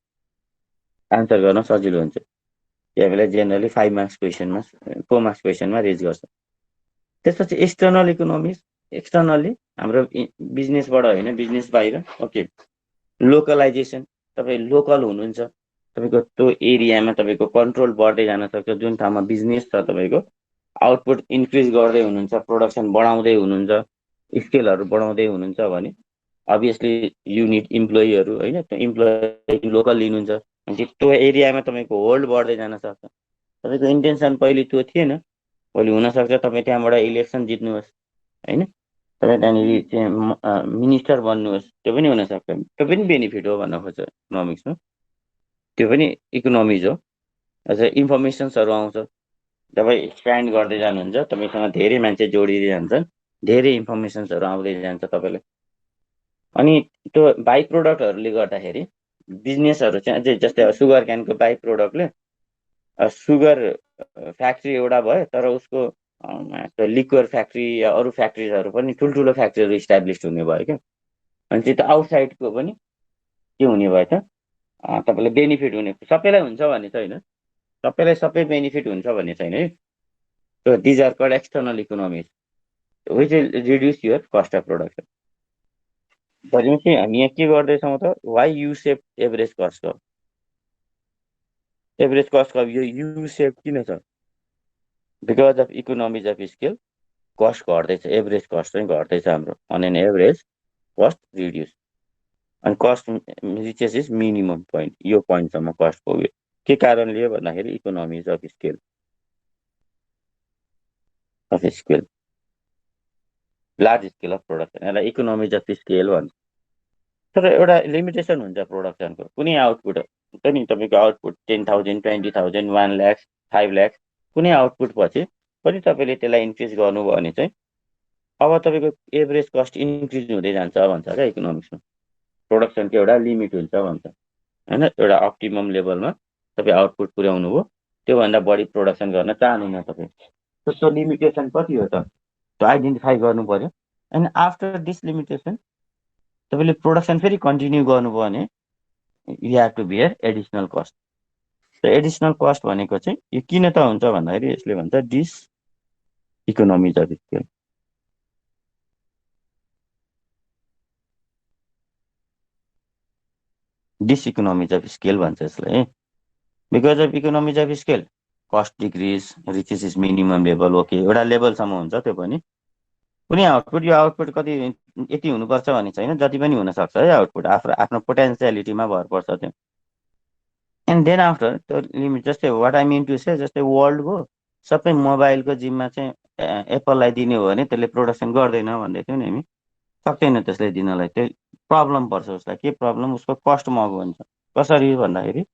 आन्सर गर्न सजिलो हुन्छ। त्यही बेला जेनरली 5 मार्क्स क्वेसनमा 4 मार्क्स क्वेसनमा रेज गर्छ। त्यसपछि एक्सटर्नल इकोनोमिक्स, एक्सटर्नल्ली हाम्रो बिजनेसबाट होइन, बिजनेस बाहिर। ओके, लोकलाइजेसन, तपाईँ लोकल हुनुहुन्छ, तपाईँको त्यो एरियामा तपाईँको कन्ट्रोल बढ्दै जान सक्छ। जुन ठाउँमा बिजनेस छ तपाईँको आउटपुट इन्क्रिज गर्दै हुनुहुन्छ, प्रोडक्सन बढाउँदै हुनुहुन्छ, स्केलहरू बढाउँदै हुनुहुन्छ भने अभियसली युनिट इम्प्लोइहरू होइन, त्यो इम्प्लोइ लोकल लिनुहुन्छ भने त्यो एरियामा तपाईँको होल्ड बढ्दै जान सक्छ। तपाईँको इन्टेन्सन पहिले त्यो थिएन, भोलि हुनसक्छ तपाईँ त्यहाँबाट इलेक्सन जित्नुहोस् होइन, तपाईँ त्यहाँनिर चाहिँ मिनिस्टर बन्नुहोस्, त्यो पनि हुनसक्छ। त्यो पनि बेनिफिट हो भन्न खोज्छ इकोनोमिक्समा, त्यो पनि इकोनोमिज हो। अझ इन्फर्मेसन्सहरू आउँछ, तपाईँ एक्सप्यान्ड गर्दै जानुहुन्छ, तपाईँसँग धेरै मान्छे जोडिँदै जान्छ, धेरै इन्फर्मेसन्सहरू आउँदै जान्छ तपाईँलाई। अनि त्यो बाई प्रोडक्टहरूले गर्दाखेरि बिजनेसहरू चाहिँ अझै जस्तै सुगर क्यानको बाई प्रोडक्टले सुगर फ्याक्ट्री एउटा भयो, तर उसको लिक्वर फ्याक्ट्री या अरू फ्याक्ट्रिजहरू पनि ठुल्ठुलो फ्याक्ट्रीहरू इस्टाब्लिस हुने भयो क्या। अनि त्यो त आउटसाइडको पनि के हुने भयो त तपाईँलाई बेनिफिट हुने, सबैलाई हुन्छ भन्ने छैन, सबैलाई सबै बेनिफिट हुन्छ भन्ने छैन है। So these are called external economies which will reduce your cost of production. भनेपछि हामी यहाँ के गर्दैछौँ त, why U shape average cost curve. Average cost curve यो यु सेप किन छ? Because of economies of scale cost घट्दैछ, एभरेज कस्ट चाहिँ घट्दैछ हाम्रो, on an average cost reduce. अनि cost reaches is minimum point, यो पोइन्टसम्म कस्ट पुग्यो। के कारणले हो भन्दाखेरि economies of scale, large scale of production, यसलाई इकोनोमिज अफ स्केल भन्छ। तर एउटा लिमिटेसन हुन्छ प्रोडक्सनको, कुनै आउटपुट हुन्छ नि, तपाईँको आउटपुट 10,000, 20,000, 1 लाख, 5 लाख, कुनै आउटपुट पछि पनि तपाईँले त्यसलाई इन्क्रिज गर्नुभयो भने चाहिँ अब तपाईँको एभरेज कस्ट इन्क्रिज हुँदै जान्छ भन्छ क्या इकोनोमिक्समा। प्रोडक्सनको एउटा लिमिट हुन्छ भन्छ होइन, एउटा अप्टिमम लेभलमा तपाईँ आउटपुट पुर्याउनु भयो, त्योभन्दा बढी प्रोडक्सन गर्न चाहनुहुन्न तपाईँ। त्यो लिमिटेसन कति हो त, त्यो आइडेन्टिफाई गर्नु पर्यो। एन्ड आफ्टर दिस लिमिटेसन तपाईँले प्रोडक्सन फेरि कन्टिन्यू गर्नुभयो भने you have to bear additional cost. र एडिसनल कस्ट भनेको चाहिँ यो किन त हुन्छ भन्दाखेरि यसले भन्छ diseconomies of scale. Diseconomies of scale भन्छ यसलाई। Because of economies of scale cost decrease, reaches is minimum level, okay एउटा लेभलसम्म हुन्छ, त्यो पनि कुनै आउटपुट, यो आउटपुट कति यति हुनुपर्छ भन्ने छैन, जति पनि हुनसक्छ है आउटपुट, आफ्नो आफ्नो पोटेन्सियालिटीमा भर पर्छ त्यो। एन्ड देन आफ्टर त्यो लिमिट, जस्तै what I mean to say, जस्तै वर्ल्डको सबै मोबाइलको जिम्मा चाहिँ एप्पललाई दिने हो भने त्यसले प्रोडक्सन गर्दैन भन्दै थियो नि हामी, सक्दैन त्यसलाई दिनलाई, त्यो प्रब्लम पर्छ उसलाई। के प्रब्लम? उसको कस्ट महँगो हुन्छ। कसरी भन्दाखेरि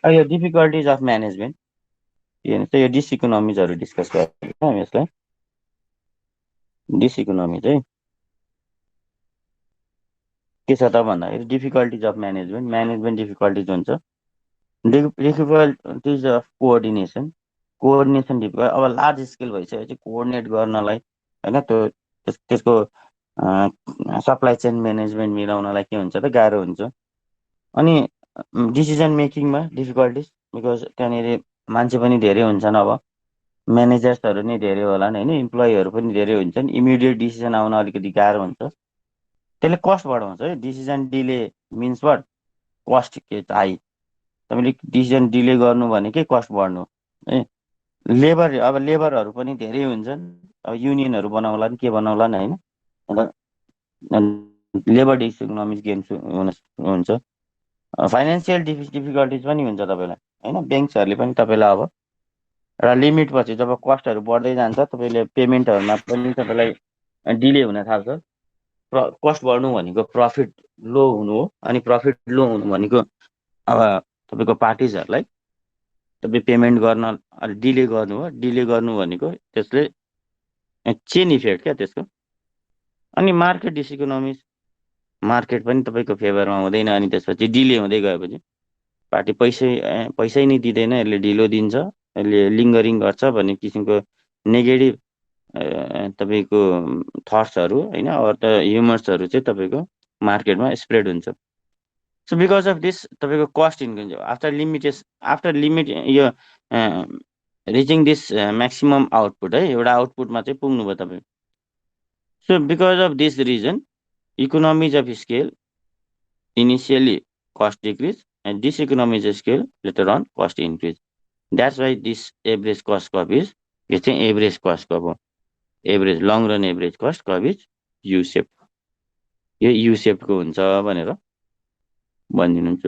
यो डिफिकल्टिज अफ म्यानेजमेन्ट, यो डिस इकोनोमिजहरू डिस्कस गर्छ हामी यसलाई। डिस इकोनोमी चाहिँ के छ त भन्दाखेरि difficulties of management, management difficulties हुन्छ, डिफिकल्टिज अफ कोअर्डिनेसन डिफिकल्ट। अब लार्ज स्केल भइसकेपछि कोअर्डिनेट गर्नलाई होइन, त्यो त्यसको सप्लाई चेन म्यानेजमेन्ट मिलाउनलाई के हुन्छ त गाह्रो हुन्छ। अनि डिसिजन मेकिङमा डिफिकल्टिज, बिकज त्यहाँनिर मान्छे पनि धेरै हुन्छन्, अब म्यानेजर्सहरू नै धेरै होलान् होइन, इम्प्लोइहरू पनि धेरै हुन्छन्, इमिडिएट डिसिजन आउन अलिकति गाह्रो हुन्छ, त्यसले कस्ट बढाउँछ है। Decision delay means what? Cost high. तपाईँले डिसिजन डिले गर्नु भनेकै कस्ट बढ्नु है। लेबर, अब लेबरहरू पनि धेरै हुन्छन्, अब युनियनहरू बनाउलान् के बनाउलान् होइन, लेबर डिसइकोनोमिक गेम्स हुन्छ। फाइनेन्सियल डिफिकल्टिज पनि हुन्छ तपाईँलाई होइन, ब्याङ्क्सहरूले पनि तपाईँलाई अब एउटा लिमिट पछि जब कस्टहरू बढ्दै जान्छ, तपाईँले पेमेन्टहरूमा पनि तपाईँलाई डिले हुन थाल्छ। कस्ट बढ्नु भनेको प्रफिट लो हुनु हो, अनि प्रफिट लो हुनु भनेको अब तपाईँको पार्टिजहरूलाई तपाईँ पेमेन्ट गर्न डिले गर्नु हो, डिले गर्नु भनेको त्यसले चेन इफेक्ट क्या त्यसको। अनि मार्केट डिसइकोनोमिज, मार्केट पनि तपाईँको फेभरमा हुँदैन, अनि त्यसपछि डिले हुँदै गएपछि पार्टी पैसै नै दिँदैन, यसले ढिलो दिन्छ, यसले लिङ्गरिङ गर्छ भन्ने किसिमको नेगेटिभ तपाईँको थट्सहरू होइन, अरू त ह्युमर्सहरू चाहिँ तपाईँको मार्केटमा स्प्रेड हुन्छ। सो बिकज अफ दिस तपाईँको कस्ट इन्क्रिज आफ्टर लिमिट यो रिचिङ दिस म्याक्सिमम आउटपुट है, एउटा आउटपुटमा चाहिँ पुग्नुभयो तपाईँ। So because of this reason economies of scale initially cost decrease and this economies of scale later on cost increase. That's why this average cost curve is, यो चाहिँ average cost curve हो, average long run average cost curve is U shape. यो U सेपको हुन्छ भनेर भनिदिनुहुन्छ।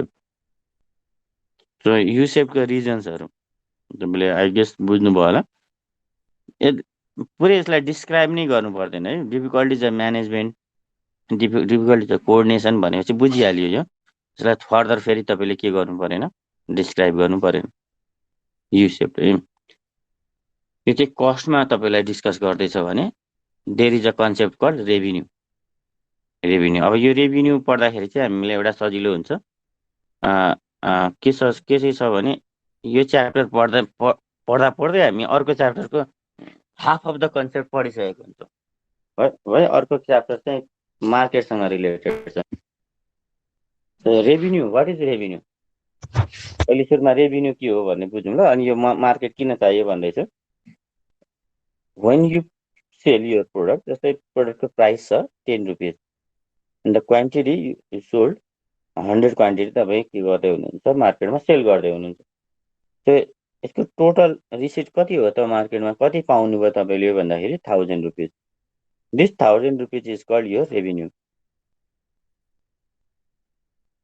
र you सेपको रिजन्सहरू तपाईँले आई गेस बुझ्नुभयो होला। पुरै यसलाई डिस्क्राइब नै गर्नु पर्दैन है। Difficulties of management, difficulties of coordination भनेपछि बुझिहालियो यो। यसलाई फर्दर फेरि तपाईँले के गर्नु परेन, डिस्क्राइब गर्नु परेन। यु सेप यो चाहिँ कस्टमा तपाईँलाई डिस्कस गर्दैछ भने there is a concept called revenue. अब यो रेभिन्यू पढ्दाखेरि चाहिँ हामीलाई एउटा सजिलो हुन्छ। के चाहिँ छ भने यो च्याप्टर पढ्दा पढ्दै हामी अर्को च्याप्टरको हाफ अफ द कन्सेप्ट पढिसकेको हुन्छ है। अर्को च्याप्टर चाहिँ मार्केटसँग रिलेटेड छ। Revenue, what is revenue? अहिले सुरुमा रेभिन्यू के हो भन्ने बुझौँ ल। अनि यो मार्केट किन चाहियो भन्दैछु। when you sell your product, जस्तै प्रोडक्टको प्राइस छ 10 रुपियाँ and the quantity you sold 100 quantity तपाईँ के गर्दै हुनुहुन्छ, मार्केटमा सेल गर्दै हुनुहुन्छ। त्यो यसको टोटल रिसिट कति हो त मार्केटमा, कति पाउनुभयो तपाईँले भन्दाखेरि 1000 रुपियाँ। दिस 1000 रुपियाँ इज कल्ड योर रेभिन्यू।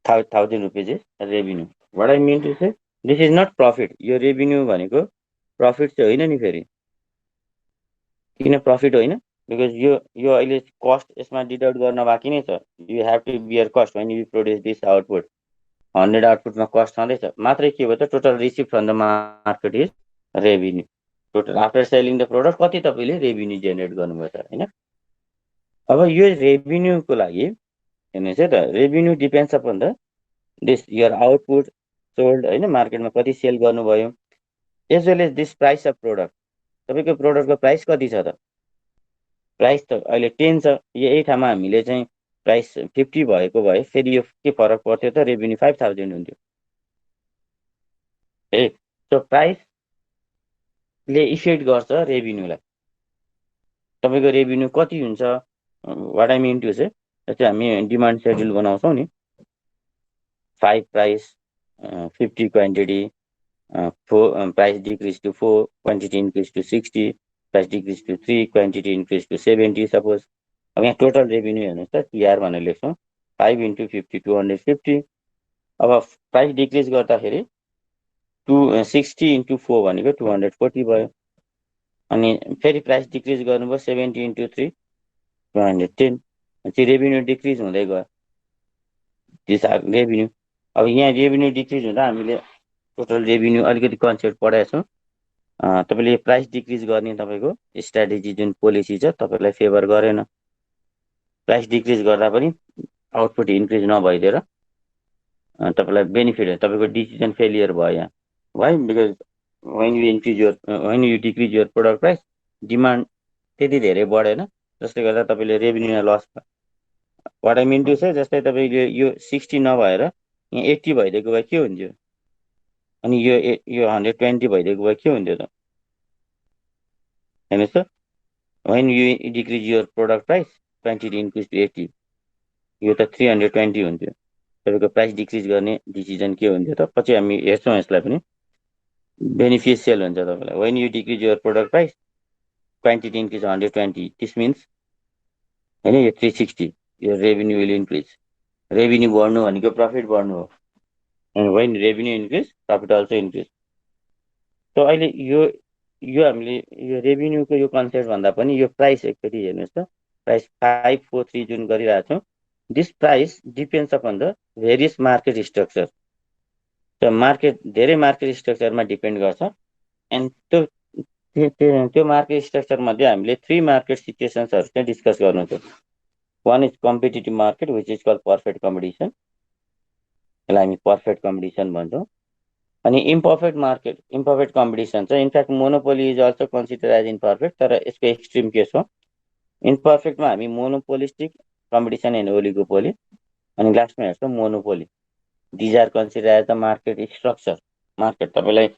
1000 रुपियाँ is revenue. What I mean to say, this is not profit. यो रेभिन्यू भनेको प्रफिट चाहिँ होइन नि। फेरि किन प्रफिट होइन? बिकज यो अहिले कस्ट यसमा डिडक्ट गर्न बाँकी नै छ। You have to bear cost when you produce this output. 100 आउटपुटमा कस्ट छँदैछ, मात्रै के भयो त total receive from the market is revenue. Total after selling the product कति तपाईँले रेभिन्यू जेनेरेट गर्नुभयो त होइन। अब यो रेभिन्यूको लागि हेर्नुहोस् है त, revenue depends upon the this your output sold होइन, मार्केटमा कति सेल गर्नुभयो, as well as this price of product. तपाईँको प्रोडक्टको प्राइस कति छ त? प्राइस त अहिले 10 छ। यही ठाउँमा हामीले चाहिँ प्राइस 50 भएको भए फेरि यो के फरक पर्थ्यो त, रेभिन्यू 5000 हुन्थ्यो। सो प्राइसले इफेक्ट गर्छ रेभिन्यूलाई। तपाईँको रेभिन्यू कति हुन्छ, what I mean to say, जस्तै हामी डिमान्ड सेड्युल बनाउँछौँ नि, 5 price 50 quantity, 4 price decrease to 4, quantity increase to 60, price decrease to 3, quantity increase to 70 suppose. अब यहाँ टोटल रेभिन्यू हेर्नुहोस् त, टिआर भनेर लेख्छौँ, 5 × 50 250। अब प्राइस डिक्रिज गर्दाखेरि 60 × 4 भनेको 240 भयो। अनि फेरि प्राइस डिक्रिज गर्नुभयो 70 × 3 210। चाहिँ रेभिन्यू डिक्रिज हुँदै गयो। This are revenue. अब यहाँ रेभिन्यू डिक्रिज हुँदा हामीले टोटल रेभिन्यू अलिकति कन्सेप्ट पढाएको छौँ। तपाईँले प्राइस डिक्रिज गर्ने तपाईँको स्ट्राटेजी जुन पोलिसी छ तपाईँलाई फेभर गरेन। प्राइस डिक्रिज गर्दा पनि आउटपुट इन्क्रिज नभइदिएर तपाईँलाई बेनिफिट हो, तपाईँको डिसिजन फेलियर भयो यहाँ। Why? Because when you decrease your product price, demand त्यति धेरै बढेन, जसले गर्दा तपाईँले रेभिन्यूमा लस भयो। What I mean to say, जस्तै तपाईँले यो 60 नभएर यहाँ 80 भइदिएको भए के हुन्थ्यो, अनि यो 120 भइदिएको भए के हुन्थ्यो त? हेर्नुहोस् त, when you decrease your product price, quantity increase to 80, यो त 320 हुन्थ्यो। तपाईँको प्राइस डिक्रिज गर्ने डिसिजन के हुन्थ्यो त? पछि हामी हेर्छौँ यसलाई पनि। बेनिफिसियल हुन्छ तपाईँलाई। when you decrease your product price, quantity increase 120, this means होइन यो 360, यो रेभिन्यू विल इन्क्रिज। रेभिन्यू बढ्नु भनेको प्रफिट बढ्नु हो। And when revenue increase, profit also increase. So अहिले यो हामीले यो रेभिन्यूको यो कन्सेप्ट भन्दा पनि यो प्राइस एकचोटि हेर्नुहोस् त, प्राइस 543 जुन गरिरहेको छौँ, this price depends upon the various market structure. त मार्केट धेरै मार्केट स्ट्रक्चरमा डिपेन्ड गर्छ। एन्ड त्यो मार्केट स्ट्रक्चर मध्ये हामीले 3 मार्केट सिचुएसन्सहरू चाहिँ डिस्कस गर्नु छ। One is competitive market which is called perfect competition, यसलाई हामी पर्फेक्ट कम्पिटिसन भन्छौँ। अनि इम्पर्फेक्ट मार्केट, इम्पर्फेक्ट कम्पिटिसन चाहिँ in fact monopoly is also consider as imperfect, तर यसको एक्सट्रिम केस हो। इम्पर्फेक्टमा हामी मोनोपोलिस्टिक कम्पिटिसन एन्ड ओलिगोपोली, अनि लास्टमा हेर्छौँ monopoly. These are consider as the market structure. Market तपाईँलाई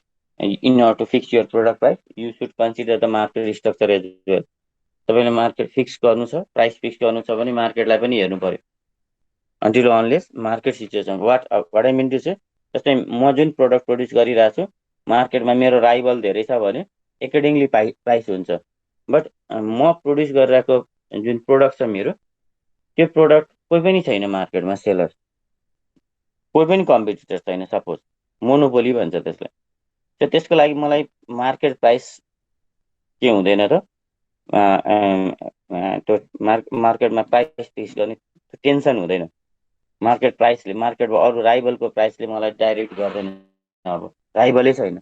in order to fix your product price, you should consider the market structure as well. तपाईँले market fix गर्नु छ, price fix गर्नु छ भने मार्केटलाई पनि हेर्नु पर्यो। Until unless market situation, what I mean to say, जस्तै म जुन प्रोडक्ट प्रड्युस गरिरहेको छु, मार्केटमा मेरो राइभल धेरै छ भने एकर्डिङली प्राइस हुन्छ। बट म प्रड्युस गरिरहेको जुन प्रोडक्ट छ मेरो, त्यो प्रोडक्ट कोही पनि छैन मार्केटमा सेलर, कोही पनि कम्पिटिटर छैन, सपोज मोनोपोली भन्छ त्यसलाई। त्यसको लागि मलाई मार्केट प्राइस के हुँदैन र त्यो मार्केटमा प्राइस फिक्स गर्ने टेन्सन हुँदैन। मार्केट प्राइसले, मार्केटमा अरू राइभलको प्राइसले मलाई डाइरेक्ट गर्दैन। अब राइभलै छैन,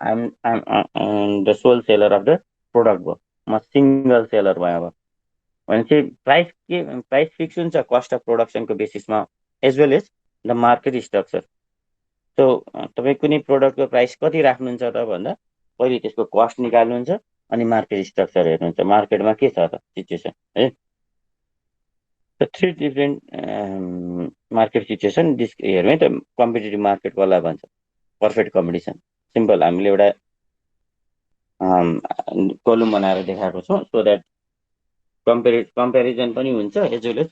I'm the sole seller of the product भयो, म सिङ्गल सेलर भयो। अब भनेपछि प्राइस फिक्स हुन्छ कस्ट अफ प्रोडक्सनको बेसिसमा, as well as the market structure. So तपाईँ कुनै प्रोडक्टको प्राइस कति राख्नुहुन्छ त भन्दा पहिले त्यसको कस्ट निकाल्नुहुन्छ अनि मार्केट स्ट्रक्चर हेर्नुहुन्छ, मार्केटमा के छ त सिचुएसन है। थ्री डिफ्रेन्ट मार्केट सिचुएसन हेरौँ है त, कम्पिटेटिभ मार्केट कसलाई भन्छ, पर्फेक्ट कम्पिटिसन। सिम्पल, हामीले एउटा कलम बनाएर देखाएको छौँ सो द्याट कम्पेरिजन पनि हुन्छ, एज वेल एज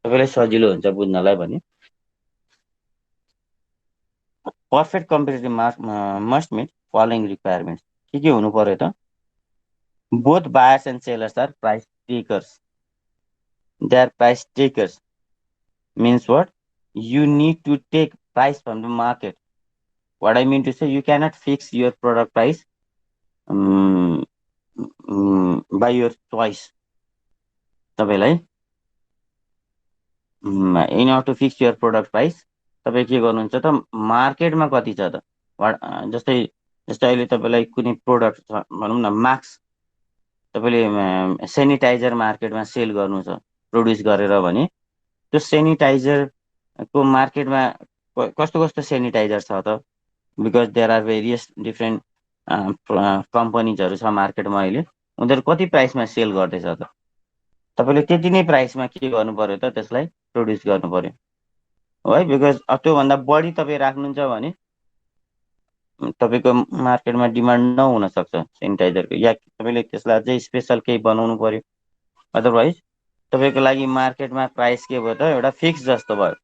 तपाईँलाई सजिलो हुन्छ बुझ्नलाई भने। Perfect competitive must meet following requirements. के हुनु पर्यो त? Both buyers and sellers are price takers. They are price takers means what? You need to take price from the market. What I mean to say, you cannot fix your product price by your choice. तपाईँलाई in order to fix your product price, तपाईँ के गर्नुहुन्छ त, मार्केटमा कति छ त। जस्तै अहिले तपाईँलाई कुनै प्रोडक्ट छ भनौँ न, मास्क तपाईँले सेनिटाइजर मार्केटमा सेल गर्नु छ प्रोड्युस गरेर भने, त्यो सेनिटाइजरको मार्केटमा कस्तो कस्तो सेनिटाइजर छ त? Because there are various different कम्पनीजहरू छ मार्केटमा अहिले, उनीहरू कति प्राइसमा सेल गर्दैछ त? तपाईँले त्यति नै प्राइसमा के गर्नु पर्यो त, त्यसलाई प्रोड्युस गर्नु पर्यो है। बिकज त्योभन्दा बढी तपाईँ राख्नुहुन्छ भने तपाईँको मार्केटमा डिमान्ड नहुन सक्छ सेनिटाइजरको, या तपाईँले त्यसलाई अझै स्पेसल केही बनाउनु पर्यो। अदरवाइज तपाईँको लागि मार्केटमा प्राइस के भयो त, एउटा फिक्स जस्तो भयो।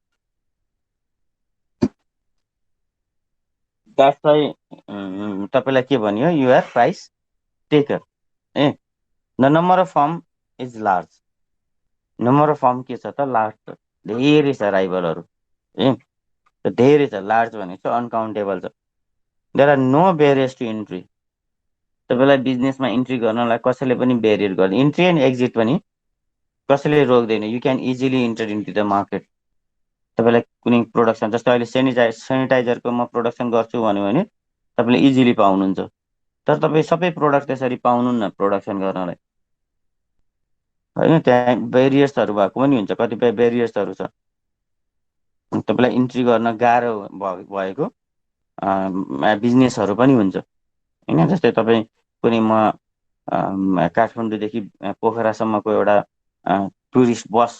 द्याट्स वाइ तपाईँलाई के भन्यो, यु आर प्राइस टेकर ए। The number of firm is large. Number of firm के छ त, लार्ज छ, धेरै छ राइभलहरू ए, धेरै छ। लार्ज भनेको चाहिँ अनकाउन्टेबल छ। There are no barriers to entry. तपाईँलाई बिजनेसमा इन्ट्री गर्नलाई कसैले पनि बेरियर गर्दैन, इन्ट्री एन्ड एक्जिट पनि कसैले रोक्दैन। You can easily enter into the market. तपाईँलाई कुनै प्रोडक्सन, जस्तो अहिले सेनिटाइजरको म प्रोडक्सन गर्छु भन्यो भने तपाईँले इजिली पाउनुहुन्छ। तर तपाईँ सबै प्रोडक्ट त्यसरी पाउनुहुन्न प्रोडक्सन गर्नलाई होइन, त्यहाँ बेरियर्सहरू भएको पनि हुन्छ, कतिपय बेरियर्सहरू छ तपाईँलाई इन्ट्री गर्न गाह्रो भएको बिजनेसहरू पनि हुन्छ होइन। जस्तै तपाईँ कुनै काठमाडौँदेखि पोखरासम्मको एउटा टुरिस्ट बस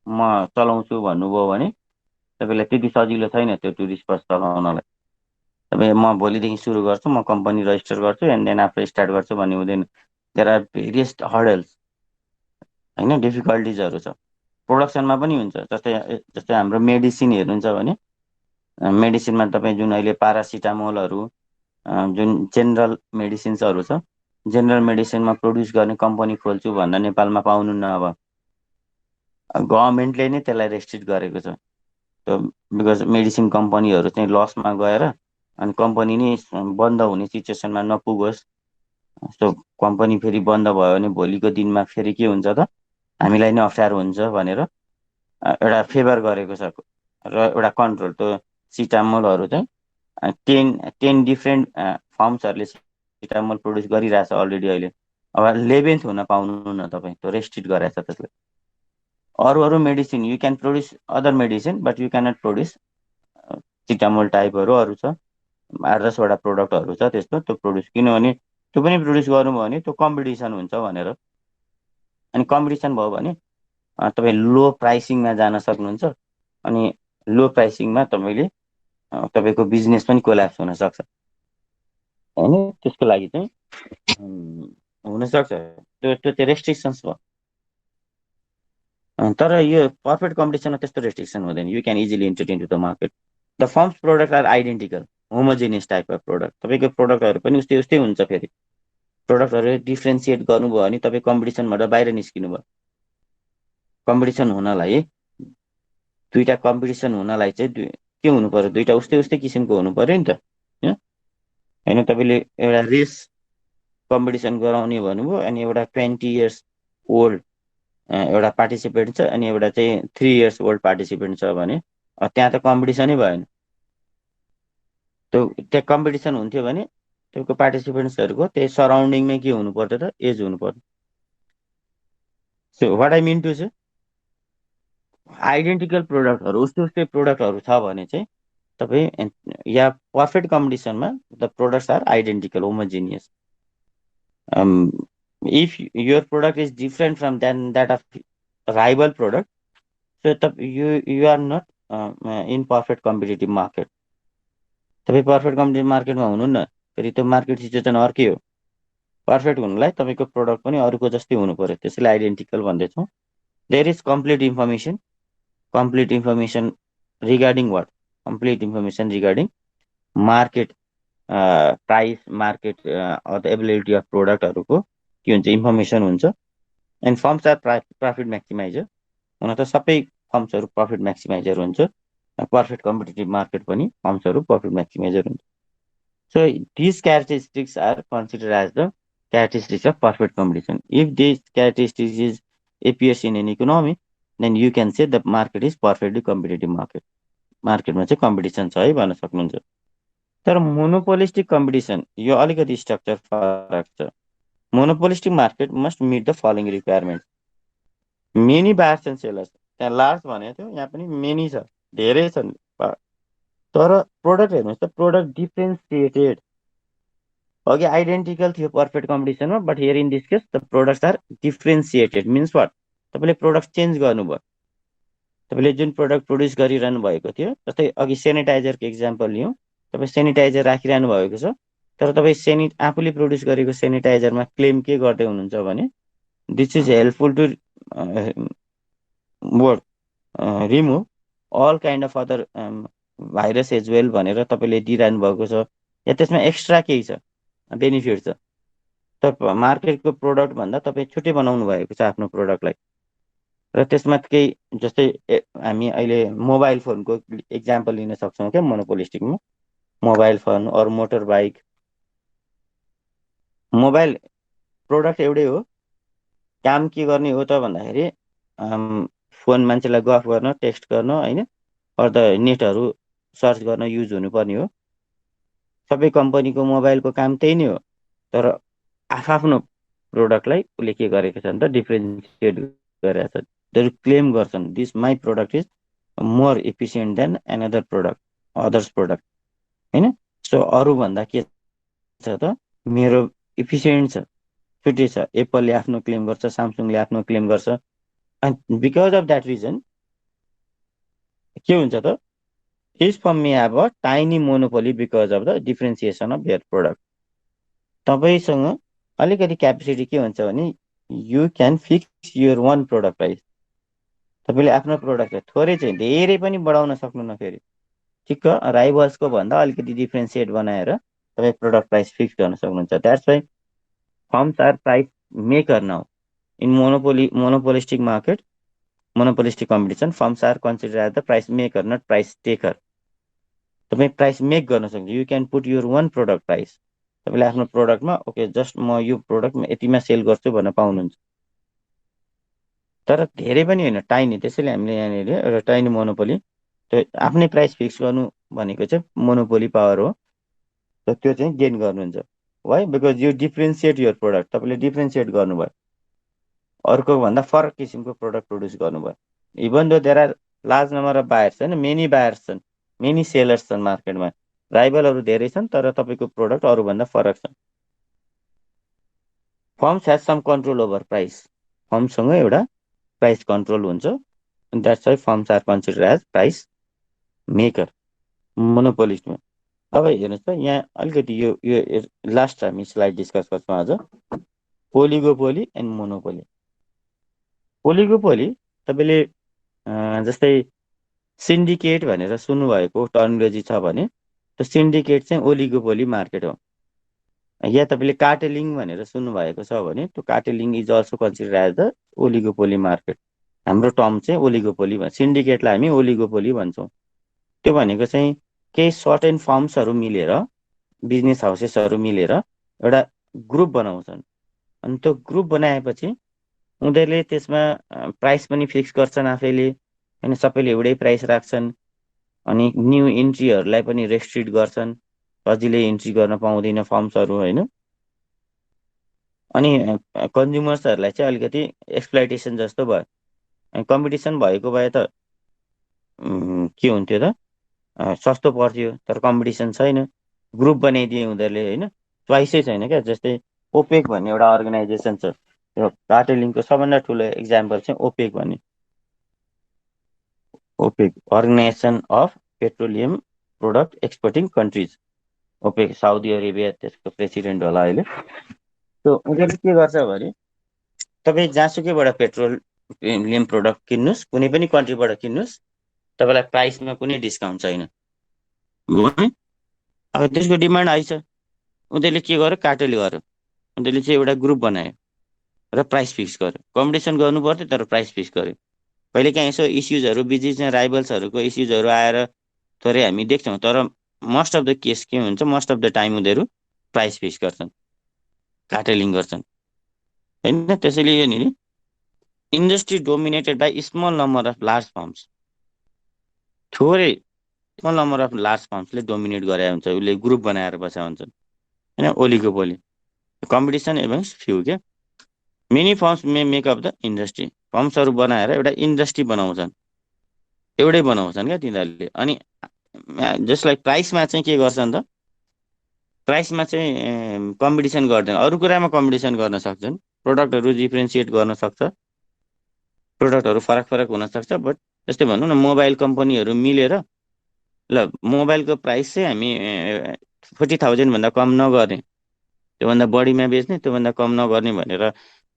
म चलाउँछु भन्नुभयो भने तपाईँलाई त्यति सजिलो छैन त्यो टुरिस्ट बस चलाउनलाई। तपाईँ म भोलिदेखि सुरु गर्छु, म कम्पनी रजिस्टर गर्छु एन्ड देन आफै स्टार्ट गर्छु भन्ने हुँदैन। देयर आर भेरियस हर्डल्स होइन, डिफिकल्टिजहरू छ। प्रोडक्सनमा पनि हुन्छ। जस्तै हाम्रो मेडिसिन हेर्नुहुन्छ भने मेडिसिनमा तपाईँ जुन अहिले पारासिटामोलहरू, जुन जेनरल मेडिसिन्सहरू छ, जेनरल मेडिसिनमा प्रोड्युस गर्ने कम्पनी खोल्छु भन्दा नेपालमा पाउनुहुन्न। अब गभर्मेन्टले नै त्यसलाई रेस्ट्रिक्ट गरेको छ। त्यो बिकज मेडिसिन कम्पनीहरू चाहिँ लसमा गएर अनि कम्पनी नै बन्द हुने सिचुएसनमा नपुगोस्। सो कम्पनी फेरि बन्द भयो भने भोलिको दिनमा फेरि के हुन्छ त, हामीलाई नै अप्ठ्यारो हुन्छ भनेर एउटा फेभर गरेको छ र एउटा कन्ट्रोल। त्यो सिटामोलहरू चाहिँ 10 डिफ्रेन्ट फर्म्सहरूले सिटामोल प्रोड्युस गरिरहेछ अलरेडी अहिले। अब 11th हुन पाउनुहुन्न तपाईँ, त्यो रेस्ट्रिक्ट गराएको छ त्यसले। अरू medicine you can produce other medicine but you cannot produce Cetamol टाइपहरू अरू छ, 8-10वटा प्रोडक्टहरू छ त्यस्तो, त्यो प्रोड्युस, किनभने त्यो पनि प्रोड्युस गर्नुभयो भने त्यो कम्पिटिसन हुन्छ भनेर। अनि कम्पिटिसन भयो भने तपाईँ लो प्राइसिङमा जान सक्नुहुन्छ अनि लो प्राइसिङमा तपाईँको बिजनेस पनि कोल्याप्स हुनसक्छ होइन। त्यसको लागि चाहिँ हुनसक्छ त्यो चाहिँ रेस्ट्रिक्सन्स भयो। तर यो पर्फेक्ट कम्पिटिसनमा त्यस्तो रेस्ट्रिक्सन हुँदैन, you can easily enter into the market. The firms product are identical, homogeneous type of product. तपाईँको प्रोडक्टहरू पनि उस्तै उस्तै हुन्छ। फेरि प्रोडक्टहरू डिफ्रेन्सिएट गर्नुभयो भने तपाईँ कम्पिटिसनबाट बाहिर निस्किनु भयो। कम्पिटिसन हुनलाई दुईटा कम्पिटिसन हुनलाई चाहिँ के हुनु पर्यो, दुईटा उस्तै उस्तै किसिमको हुनु पर्यो नि त होइन। तपाईँले एउटा रेस कम्पिटिसन गराउने भन्नुभयो, अनि एउटा 20 इयर्स ओल्ड एउटा पार्टिसिपेन्ट छ, अनि एउटा चाहिँ 3 इयर्स ओल्ड पार्टिसिपेन्ट छ भने त्यहाँ त कम्पिटिसनै भएन। त्यो त्यहाँ कम्पिटिसन हुन्थ्यो भने तपाईँको पार्टिसिपेन्ट्सहरूको त्यही सराउन्डिङमै के हुनु पर्थ्यो त, एज हुनु पर्थ्यो। So what I mean to चाहिँ आइडेन्टिकल प्रोडक्टहरू उस्तै उस्तै प्रोडक्टहरू छ भने चाहिँ तपाईँ या पर्फेक्ट कम्पिटिसनमा the products are identical homogeneous. If your product is different from that of rival product, so you are not in perfect competitive market. तपाईँ पर्फेक्ट कम्पिटेटिभ मार्केटमा हुनुहुन्न, फेरि त्यो मार्केट सिचुएसन अर्कै हो। पर्फेक्ट हुनुलाई तपाईँको प्रोडक्ट पनि अरूको जस्तै हुनु पर्यो, त्यसैले आइडेन्टिकल भन्दैछौँ। There is complete information regarding what, complete information regarding market price, market availability of प्रोडक्टहरूको के हुन्छ, इन्फर्मेसन हुन्छ। And firms are profit maximiser. हुन त सबै फर्म्सहरू प्रफिट म्याक्सिमाइजर हुन्छ, पर्फेक्ट कम्पिटेटिभ मार्केट पनि फर्म्सहरू प्रफिट म्याक्सिमाइजर हुन्छ। So this characteristics are consider as the characteristics of perfect competition. If these characteristics is appears in an economy, then you can say the market is perfectly competitive market. मार्केटमा चाहिँ competition छ है भन्न सक्नुहुन्छ। तर monopolistic competition यो अलिकति structure फरक छ। Monopolistic market must meet the following requirement. Many buyers and sellers, त्यहाँ लार्ज भनेको थियो, यहाँ पनि मेनी छ, धेरै छन्। तर प्रोडक्ट हेर्नुहोस् त, प्रोडक्ट डिफ्रेन्सिएटेड। अघि आइडेन्टिकल थियो पर्फेक्ट कम्पिटिसनमा, but here in this case the products are differentiated. Means what, तपाईँले प्रोडक्ट चेन्ज गर्नुभयो। तपाईँले जुन प्रोडक्ट प्रड्युस गरिरहनु भएको थियो, जस्तै अघि सेनिटाइजरको इक्जाम्पल लियौँ, तपाईँ सेनिटाइजर राखिरहनु भएको छ, तर तपाईँ आफूले प्रड्युस गरेको सेनिटाइजरमा क्लेम के गर्दै हुनुहुन्छ भने this is helpful to work remove all kind of other virus as well भनेर तपाईँले दिइरहनु भएको छ, या त्यसमा एक्स्ट्रा केही छ, बेनिफिट छ। तर मार्केटको प्रोडक्ट भन्दा तपाईँ छुट्टै बनाउनु भएको छ आफ्नो प्रोडक्टलाई, र त्यसमा केही, जस्तै हामी अहिले मोबाइल फोनको इक्जाम्पल लिन सक्छौँ क्या मोनोपोलिस्टिकमा। मोबाइल फोन अरू मोटर बाइक, मोबाइल प्रोडक्ट एउटै हो, काम के गर्ने हो त भन्दाखेरि फोन मान्छेलाई गफ गर्न, टेक्स्ट गर्न होइन, अरू त नेटहरू सर्च गर्न युज हुनुपर्ने हो। सबै कम्पनीको मोबाइलको काम त्यही नै हो, तर आफ्नो प्रोडक्टलाई उसले के गरेको छ भने त डिफ्रेन्सिएट गरेको छ। त्यो क्लेम गर्छन् this my product is more efficient than another product, others product होइन। सो अरूभन्दा के छ त, मेरो इफिसियन्ट छ, छुट्टै छ। एप्पलले आफ्नो क्लेम गर्छ, सामसुङले आफ्नो क्लेम गर्छ, and because of that reason के हुन्छ त, each firm may have a tiny monopoly because of the differentiation of their product. तपाईँसँग अलिकति क्यापेसिटी के हुन्छ भने you can fix your own product price. तपाईँले आफ्नो प्रोडक्टलाई थोरै चाहिँ धेरै पनि बढाउन सक्नुहुन्न, फेरि ठिक्क राइभल्सको भन्दा अलिकति डिफ्रेन्सिएट बनाएर तपाईँ प्रोडक्ट प्राइस फिक्स गर्न सक्नुहुन्छ। That's why firms are price maker now in monopolistic market, monopolistic competition. Firms are consider as the price maker, not price taker. तपाईँ प्राइस मेक गर्न सक्नुहुन्छ, you can put your own product price. तपाईँले आफ्नो प्रोडक्टमा okay just म यो product यतिमा sale गर्छु भन्न पाउनुहुन्छ, तर धेरै पनि होइन, टाइनी। त्यसैले हामीले यहाँनिर एउटा टाइनी मोनोपोली, त्यो आफ्नै प्राइस फिक्स गर्नु भनेको चाहिँ मोनोपोली पावर हो, र त्यो चाहिँ गेन गर्नुहुन्छ। Why, because you differentiate your product, तपाईँले डिफ्रेन्सिएट गर्नुभयो, अर्को भन्दा फरक किसिमको प्रोडक्ट प्रड्युस गर्नुभयो। Even though there are large number of buyers, होइन, मेनी बायर्स छन्, मेनी सेलर्स छन् मार्केटमा, राइभलहरू धेरै छन्, तर तपाईँको प्रोडक्ट अरूभन्दा फरक छ। Firms has some control over price, फर्मसँग एउटा प्राइस कन्ट्रोल हुन्छ, that's why firms are consider as price maker मोनोपोलिस्टमा। अब हेर्नुहोस् त, यहाँ अलिकति यो लास्ट हामी स्लाइड डिस्कस गर्छौँ आज, ओलिगोपोली एन्ड मोनोपोली। ओलिगोपोली तपाईँले जस्तै सिन्डिकेट भनेर सुन्नुभएको टर्मिनोलोजी छ भने त्यो सिन्डिकेट चाहिँ ओलिगोपोली मार्केट हो। या तपाईँले कार्टेलिङ भनेर सुन्नुभएको छ भने त्यो cartelling is also consider as the oligopoly market. हाम्रो टर्म चाहिँ ओलिगोपोली सिन्डिकेटलाई हामी ओलिगोपोली भन्छौँ। त्यो भनेको चाहिँ केही सर्टेन फर्म्सहरू मिलेर, बिजनेस हाउसेसहरू मिलेर एउटा ग्रुप बनाउँछन्। अनि त्यो ग्रुप बनाएपछि उनीहरूले त्यसमा प्राइस पनि फिक्स गर्छन् आफैले, होइन, सबैले एउटै प्राइस राख्छन्। अनि न्यू इन्ट्रीहरूलाई पनि रेस्ट्रिक्ट गर्छन्, सजिलै इन्ट्री गर्न पाउँदैन फर्म्सहरू, होइन। अनि कन्ज्युमर्सहरूलाई चाहिँ अलिकति एक्सप्लोइटेसन जस्तो भयो। कम्पिटिसन भएको भए त के हुन्थ्यो त, सस्तो पर्थ्यो। तर कम्पिटिसन छैन, ग्रुप बनाइदिए उनीहरूले, होइन, च्वाइसै छैन क्या। जस्तै ओपेक भन्ने एउटा अर्गनाइजेसन छ, त्यो कार्टेलिङको सबभन्दा ठुलो इक्जाम्पल चाहिँ ओपेक भन्ने, OPEC organisation of petroleum product exporting countries. OPEC Saudi Arabia, त्यसको प्रेसिडेन्ट होला अहिले। त्यो उनीहरूले के गर्छ भने, तपाईँ जहाँसुकैबाट पेट्रोलियम प्रोडक्ट किन्नुहोस्, कुनै पनि कन्ट्रीबाट किन्नुहोस्, तपाईँलाई प्राइसमा कुनै डिस्काउन्ट छैन। हो है? अब त्यसको डिमान्ड आइछ, उनीहरूले के गर्यो, कार्टेल गर्यो। उनीहरूले चाहिँ एउटा ग्रुप बनायो र प्राइस फिक्स गर्यो। कम्पिटिसन गर्नु पर्थ्यो तर प्राइस फिक्स गर्यो। कहिले काहीँ यसो इस्युजहरू, बिच राइभल्सहरूको इस्युजहरू आएर थोरै हामी देख्छौँ, तर मोस्ट अफ द केस के हुन्छ, मोस्ट अफ द टाइम उनीहरू प्राइस फिक्स गर्छन्, कार्टेलिङ गर्छन्, होइन। त्यसैले यो नि industry dominated by small number of large firms, थोरै स्मल नम्बर अफ लार्ज फर्म्सले डोमिनेट गरे हुन्छ, उसले ग्रुप बनाएर बसेका हुन्छन्, होइन, ओलिगोपोली। कम्पिटिसन एभङ फ्यु क्या। Many firms may make up the industry, फर्म्सहरू बनाएर एउटा इन्डस्ट्री बनाउँछन्, एउटै बनाउँछन् क्या तिनीहरूले। अनि जसलाई प्राइसमा चाहिँ के गर्छन् त, प्राइसमा चाहिँ कम्पिटिसन गर्दैन, अरू कुरामा कम्पिटिसन गर्न सक्छन्। प्रोडक्टहरू डिफ्रेन्सिएट गर्न सक्छ, प्रोडक्टहरू फरक फरक हुनसक्छ। बट जस्तै भनौँ न, मोबाइल कम्पनीहरू मिलेर ल मोबाइलको प्राइस चाहिँ हामी 40,000 कम नगर्ने, त्योभन्दा बढीमा बेच्ने, त्योभन्दा कम नगर्ने भनेर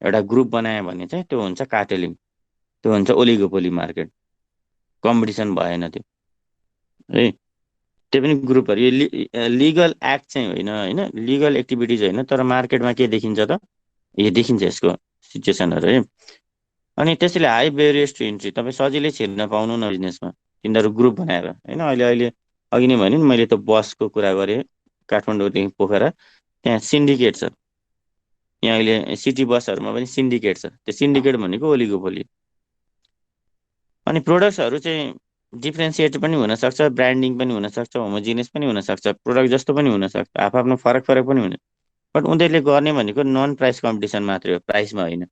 एउटा ग्रुप बनायो भने चाहिँ त्यो हुन्छ कार्टेलिङ, त्यो हुन्छ ओलिगोपोली मार्केट। कम्पिटिसन भएन त्यो है। त्यो पनि ग्रुपहरू, यो लिगल एक्ट चाहिँ होइन, होइन, लिगल एक्टिभिटिज होइन, तर मार्केटमा के देखिन्छ त, यो देखिन्छ यसको सिचुएसनहरू है। अनि त्यसैले हाई बेरियर्स टु इन्ट्री, तपाईँ सजिलै छिर्न पाउनु न बिजनेसमा, तिनीहरू ग्रुप बनाएर, होइन। अहिले अहिले अघि नै भने नि मैले त बसको कुरा गरेँ, काठमाडौँदेखि पोखरा, त्यहाँ सिन्डिकेट छ। यहाँ अहिले सिटी बसहरूमा पनि सिन्डिकेट छ। त्यो सिन्डिकेट भनेको ओलिगोपोली। अनि प्रोडक्ट्सहरू चाहिँ डिफ्रेन्सिएट पनि हुनसक्छ, ब्रान्डिङ पनि हुनसक्छ, होमोजिनियस पनि हुनसक्छ, प्रोडक्ट जस्तो पनि हुनसक्छ, आफ्नो फरक फरक पनि हुने। बट उनीहरूले गर्ने भनेको नन प्राइस कम्पिटिसन मात्रै हो, प्राइसमा होइन।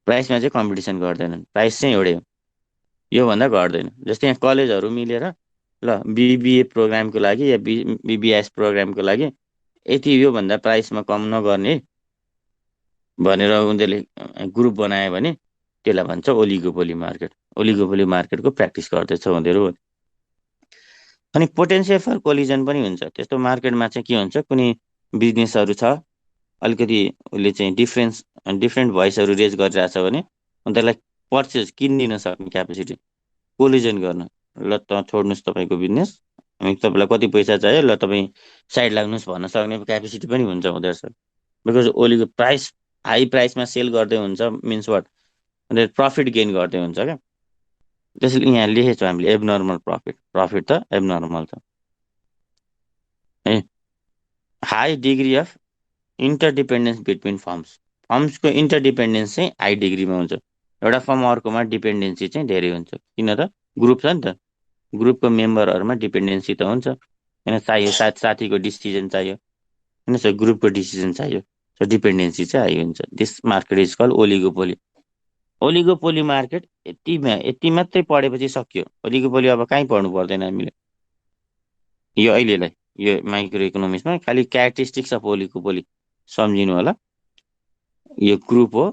प्राइसमा चाहिँ कम्पिटिसन गर्दैनन्, प्राइस चाहिँ एउटै हो, योभन्दा घट्दैन। जस्तै यहाँ कलेजहरू मिलेर ल बिबिए प्रोग्रामको लागि या बिबिएस प्रोग्रामको लागि यति योभन्दा प्राइसमा कम नगर्ने भनेर उनीहरूले ग्रुप बनायो भने त्यसलाई भन्छ ओलिगोपोली मार्केट। ओलिगोपोली मार्केटको प्र्याक्टिस गर्दैछ उनीहरू। अनि पोटेन्सियल फर कोलिजन पनि हुन्छ। त्यस्तो मार्केटमा चाहिँ के हुन्छ, कुनै बिजनेसहरू छ, अलिकति उसले चाहिँ डिफ्रेन्ट भोइसहरू रेज गरिरहेछ भने उनीहरूलाई पर्चेज किनिदिन सक्ने क्यापेसिटी, कोलिजन गर्न, ल त छोड्नुहोस् तपाईँको बिजनेस, हामी तपाईँलाई कति पैसा चाहियो, ल तपाईँ साइड लाग्नुहोस् भन्न सक्ने क्यापेसिटी पनि हुन्छ उनीहरूसँग। बिकज ओलीको प्राइस हाई प्राइसमा सेल गर्दै हुन्छ, मिन्स वाट, उनीहरू प्रफिट गेन गर्दै हुन्छ क्या। त्यसैले यहाँ लेखेको छ हामीले एबनर्मल प्रफिट त एबनर्मल छ है। High degree of interdependence between फर्म्सको इन्टरडिपेन्डेन्स चाहिँ हाई डिग्रीमा हुन्छ। एउटा फर्म अर्कोमा डिपेन्डेन्सी चाहिँ धेरै हुन्छ, किन त ग्रुप छ नि त, ग्रुपको मेम्बरहरूमा डिपेन्डेन्सी त हुन्छ, होइन। चाहियो साथीको डिसिजन चाहियो, होइन, सो ग्रुपको डिसिजन चाहियो, सो डिपेन्डेन्सी चाहिँ हाई हुन्छ। This market is call oligopoly. Oligopoly market यति मात्रै पढेपछि सक्यो। ओलिगोपोली अब कहीँ पढ्नु पर्दैन हामीले, यो अहिलेलाई यो माइक्रो इकोनोमिक्समा खालि क्यारेक्टरिस्टिक्स अफ ओलिगोपोली सम्झिनु होला। यो ग्रुप हो,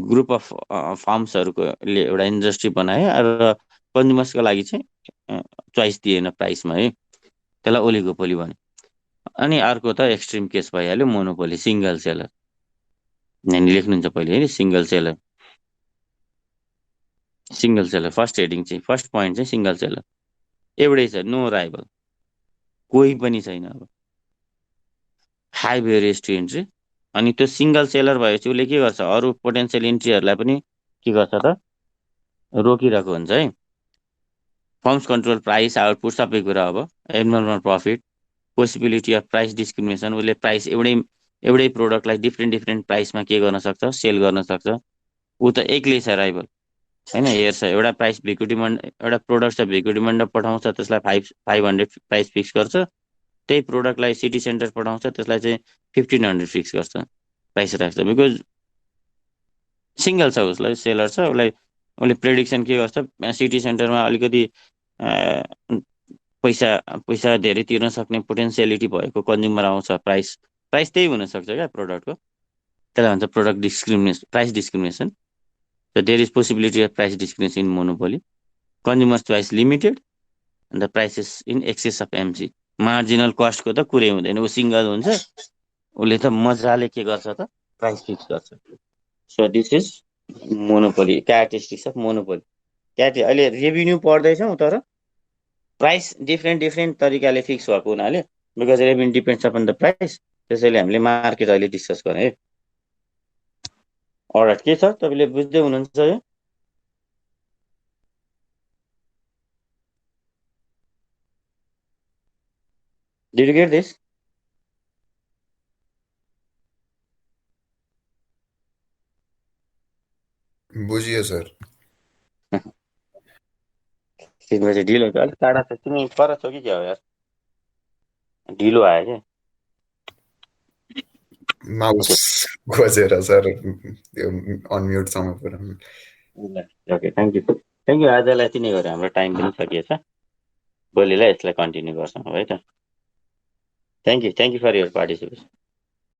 ग्रुप अफ फर्म्सहरूले एउटा इन्डस्ट्री बनायो र कन्ज्युमर्सको लागि चाहिँ चोइस दिएन प्राइसमा है, त्यसलाई ओलिगोपोली भन्यो। अनि अर्को त एक्सट्रिम केस भइहाल्यो, मोनोपोली, सिङ्गल सेलर। यहाँनिर लेख्नुहुन्छ पहिले है, single seller. Single seller first heading चाहिँ, फर्स्ट पोइन्ट चाहिँ सिङ्गल सेलर, एउटै छ, नो राइभल, कोही पनि छैन। अब हाई बेरियर्स टु इन्ट्री। अनि त्यो सिङ्गल सेलर भएपछि उसले के गर्छ, अरू पोटेन्सियल इन्ट्रीहरूलाई पनि के गर्छ त रोकिरहेको हुन्छ है। फर्म्स कन्ट्रोल प्राइस आउटपुट सबै कुरा अब abnormal profit possibility of price discrimination, उसले प्राइस एउटै प्रोडक्टलाई डिफ्रेन्ट प्राइसमा के गर्न सक्छ, सेल गर्न सक्छ। ऊ त एक्लै छ राइभल होइन, हेर्छ एउटा प्राइस एउटा प्रोडक्ट छ भिक्यु डिमान्ड पठाउँछ, त्यसलाई 500 प्राइस फिक्स गर्छ। त्यही प्रोडक्टलाई सिटी सेन्टर पठाउँछ, त्यसलाई चाहिँ 1500 फिक्स गर्छ, प्राइस राख्छ। बिकज सिङ्गल छ, उसलाई सेलर छ, उसले प्रेडिक्सन के गर्छ, सिटी सेन्टरमा अलिकति पैसा पैसा धेरै तिर्न सक्ने पोटेन्सियलिटी भएको कन्ज्युमर आउँछ, प्राइस त्यही हुनसक्छ क्या प्रोडक्टको। त्यसलाई भन्छ product discrimination, price discrimination. So there is possibility of price discrimination in monopoly. Consumer choice limited and the price is in excess of MC. Marginal कस्टको त कुरै हुँदैन, ऊ सिङ्गल हुन्छ, उसले त मजाले के गर्छ त प्राइस फिक्स गर्छ। So this is monopoly, characteristics of monopoly. अहिले रेभिन्यू पढ्दैछौँ तर प्राइस डिफ्रेन्ट तरिकाले फिक्स भएको हुनाले, because revenue depends upon the price, त्यसैले हामीले मार्केट अहिले डिस्कस गर्ने है। अलराइट, के छ तपाईँले बुझ्दै हुनुहुन्छ यो? Did you get this? बुझियो सर। त्यसपछि ढिलो छ, अलिक टाढा छ, तिमी पर छौ कि क्या हो यार, ढिलो आयो क्या। माउस खोजेर सर त्यो अनम्युटसँग पुऱ्याउनु। Okay, thank you. आजलाई यति नै गऱ्यो, हाम्रो टाइम पनि सकिएछ। भोलिलाई यसलाई कन्टिन्यू गर्छौँ है त। Thank you for your participation.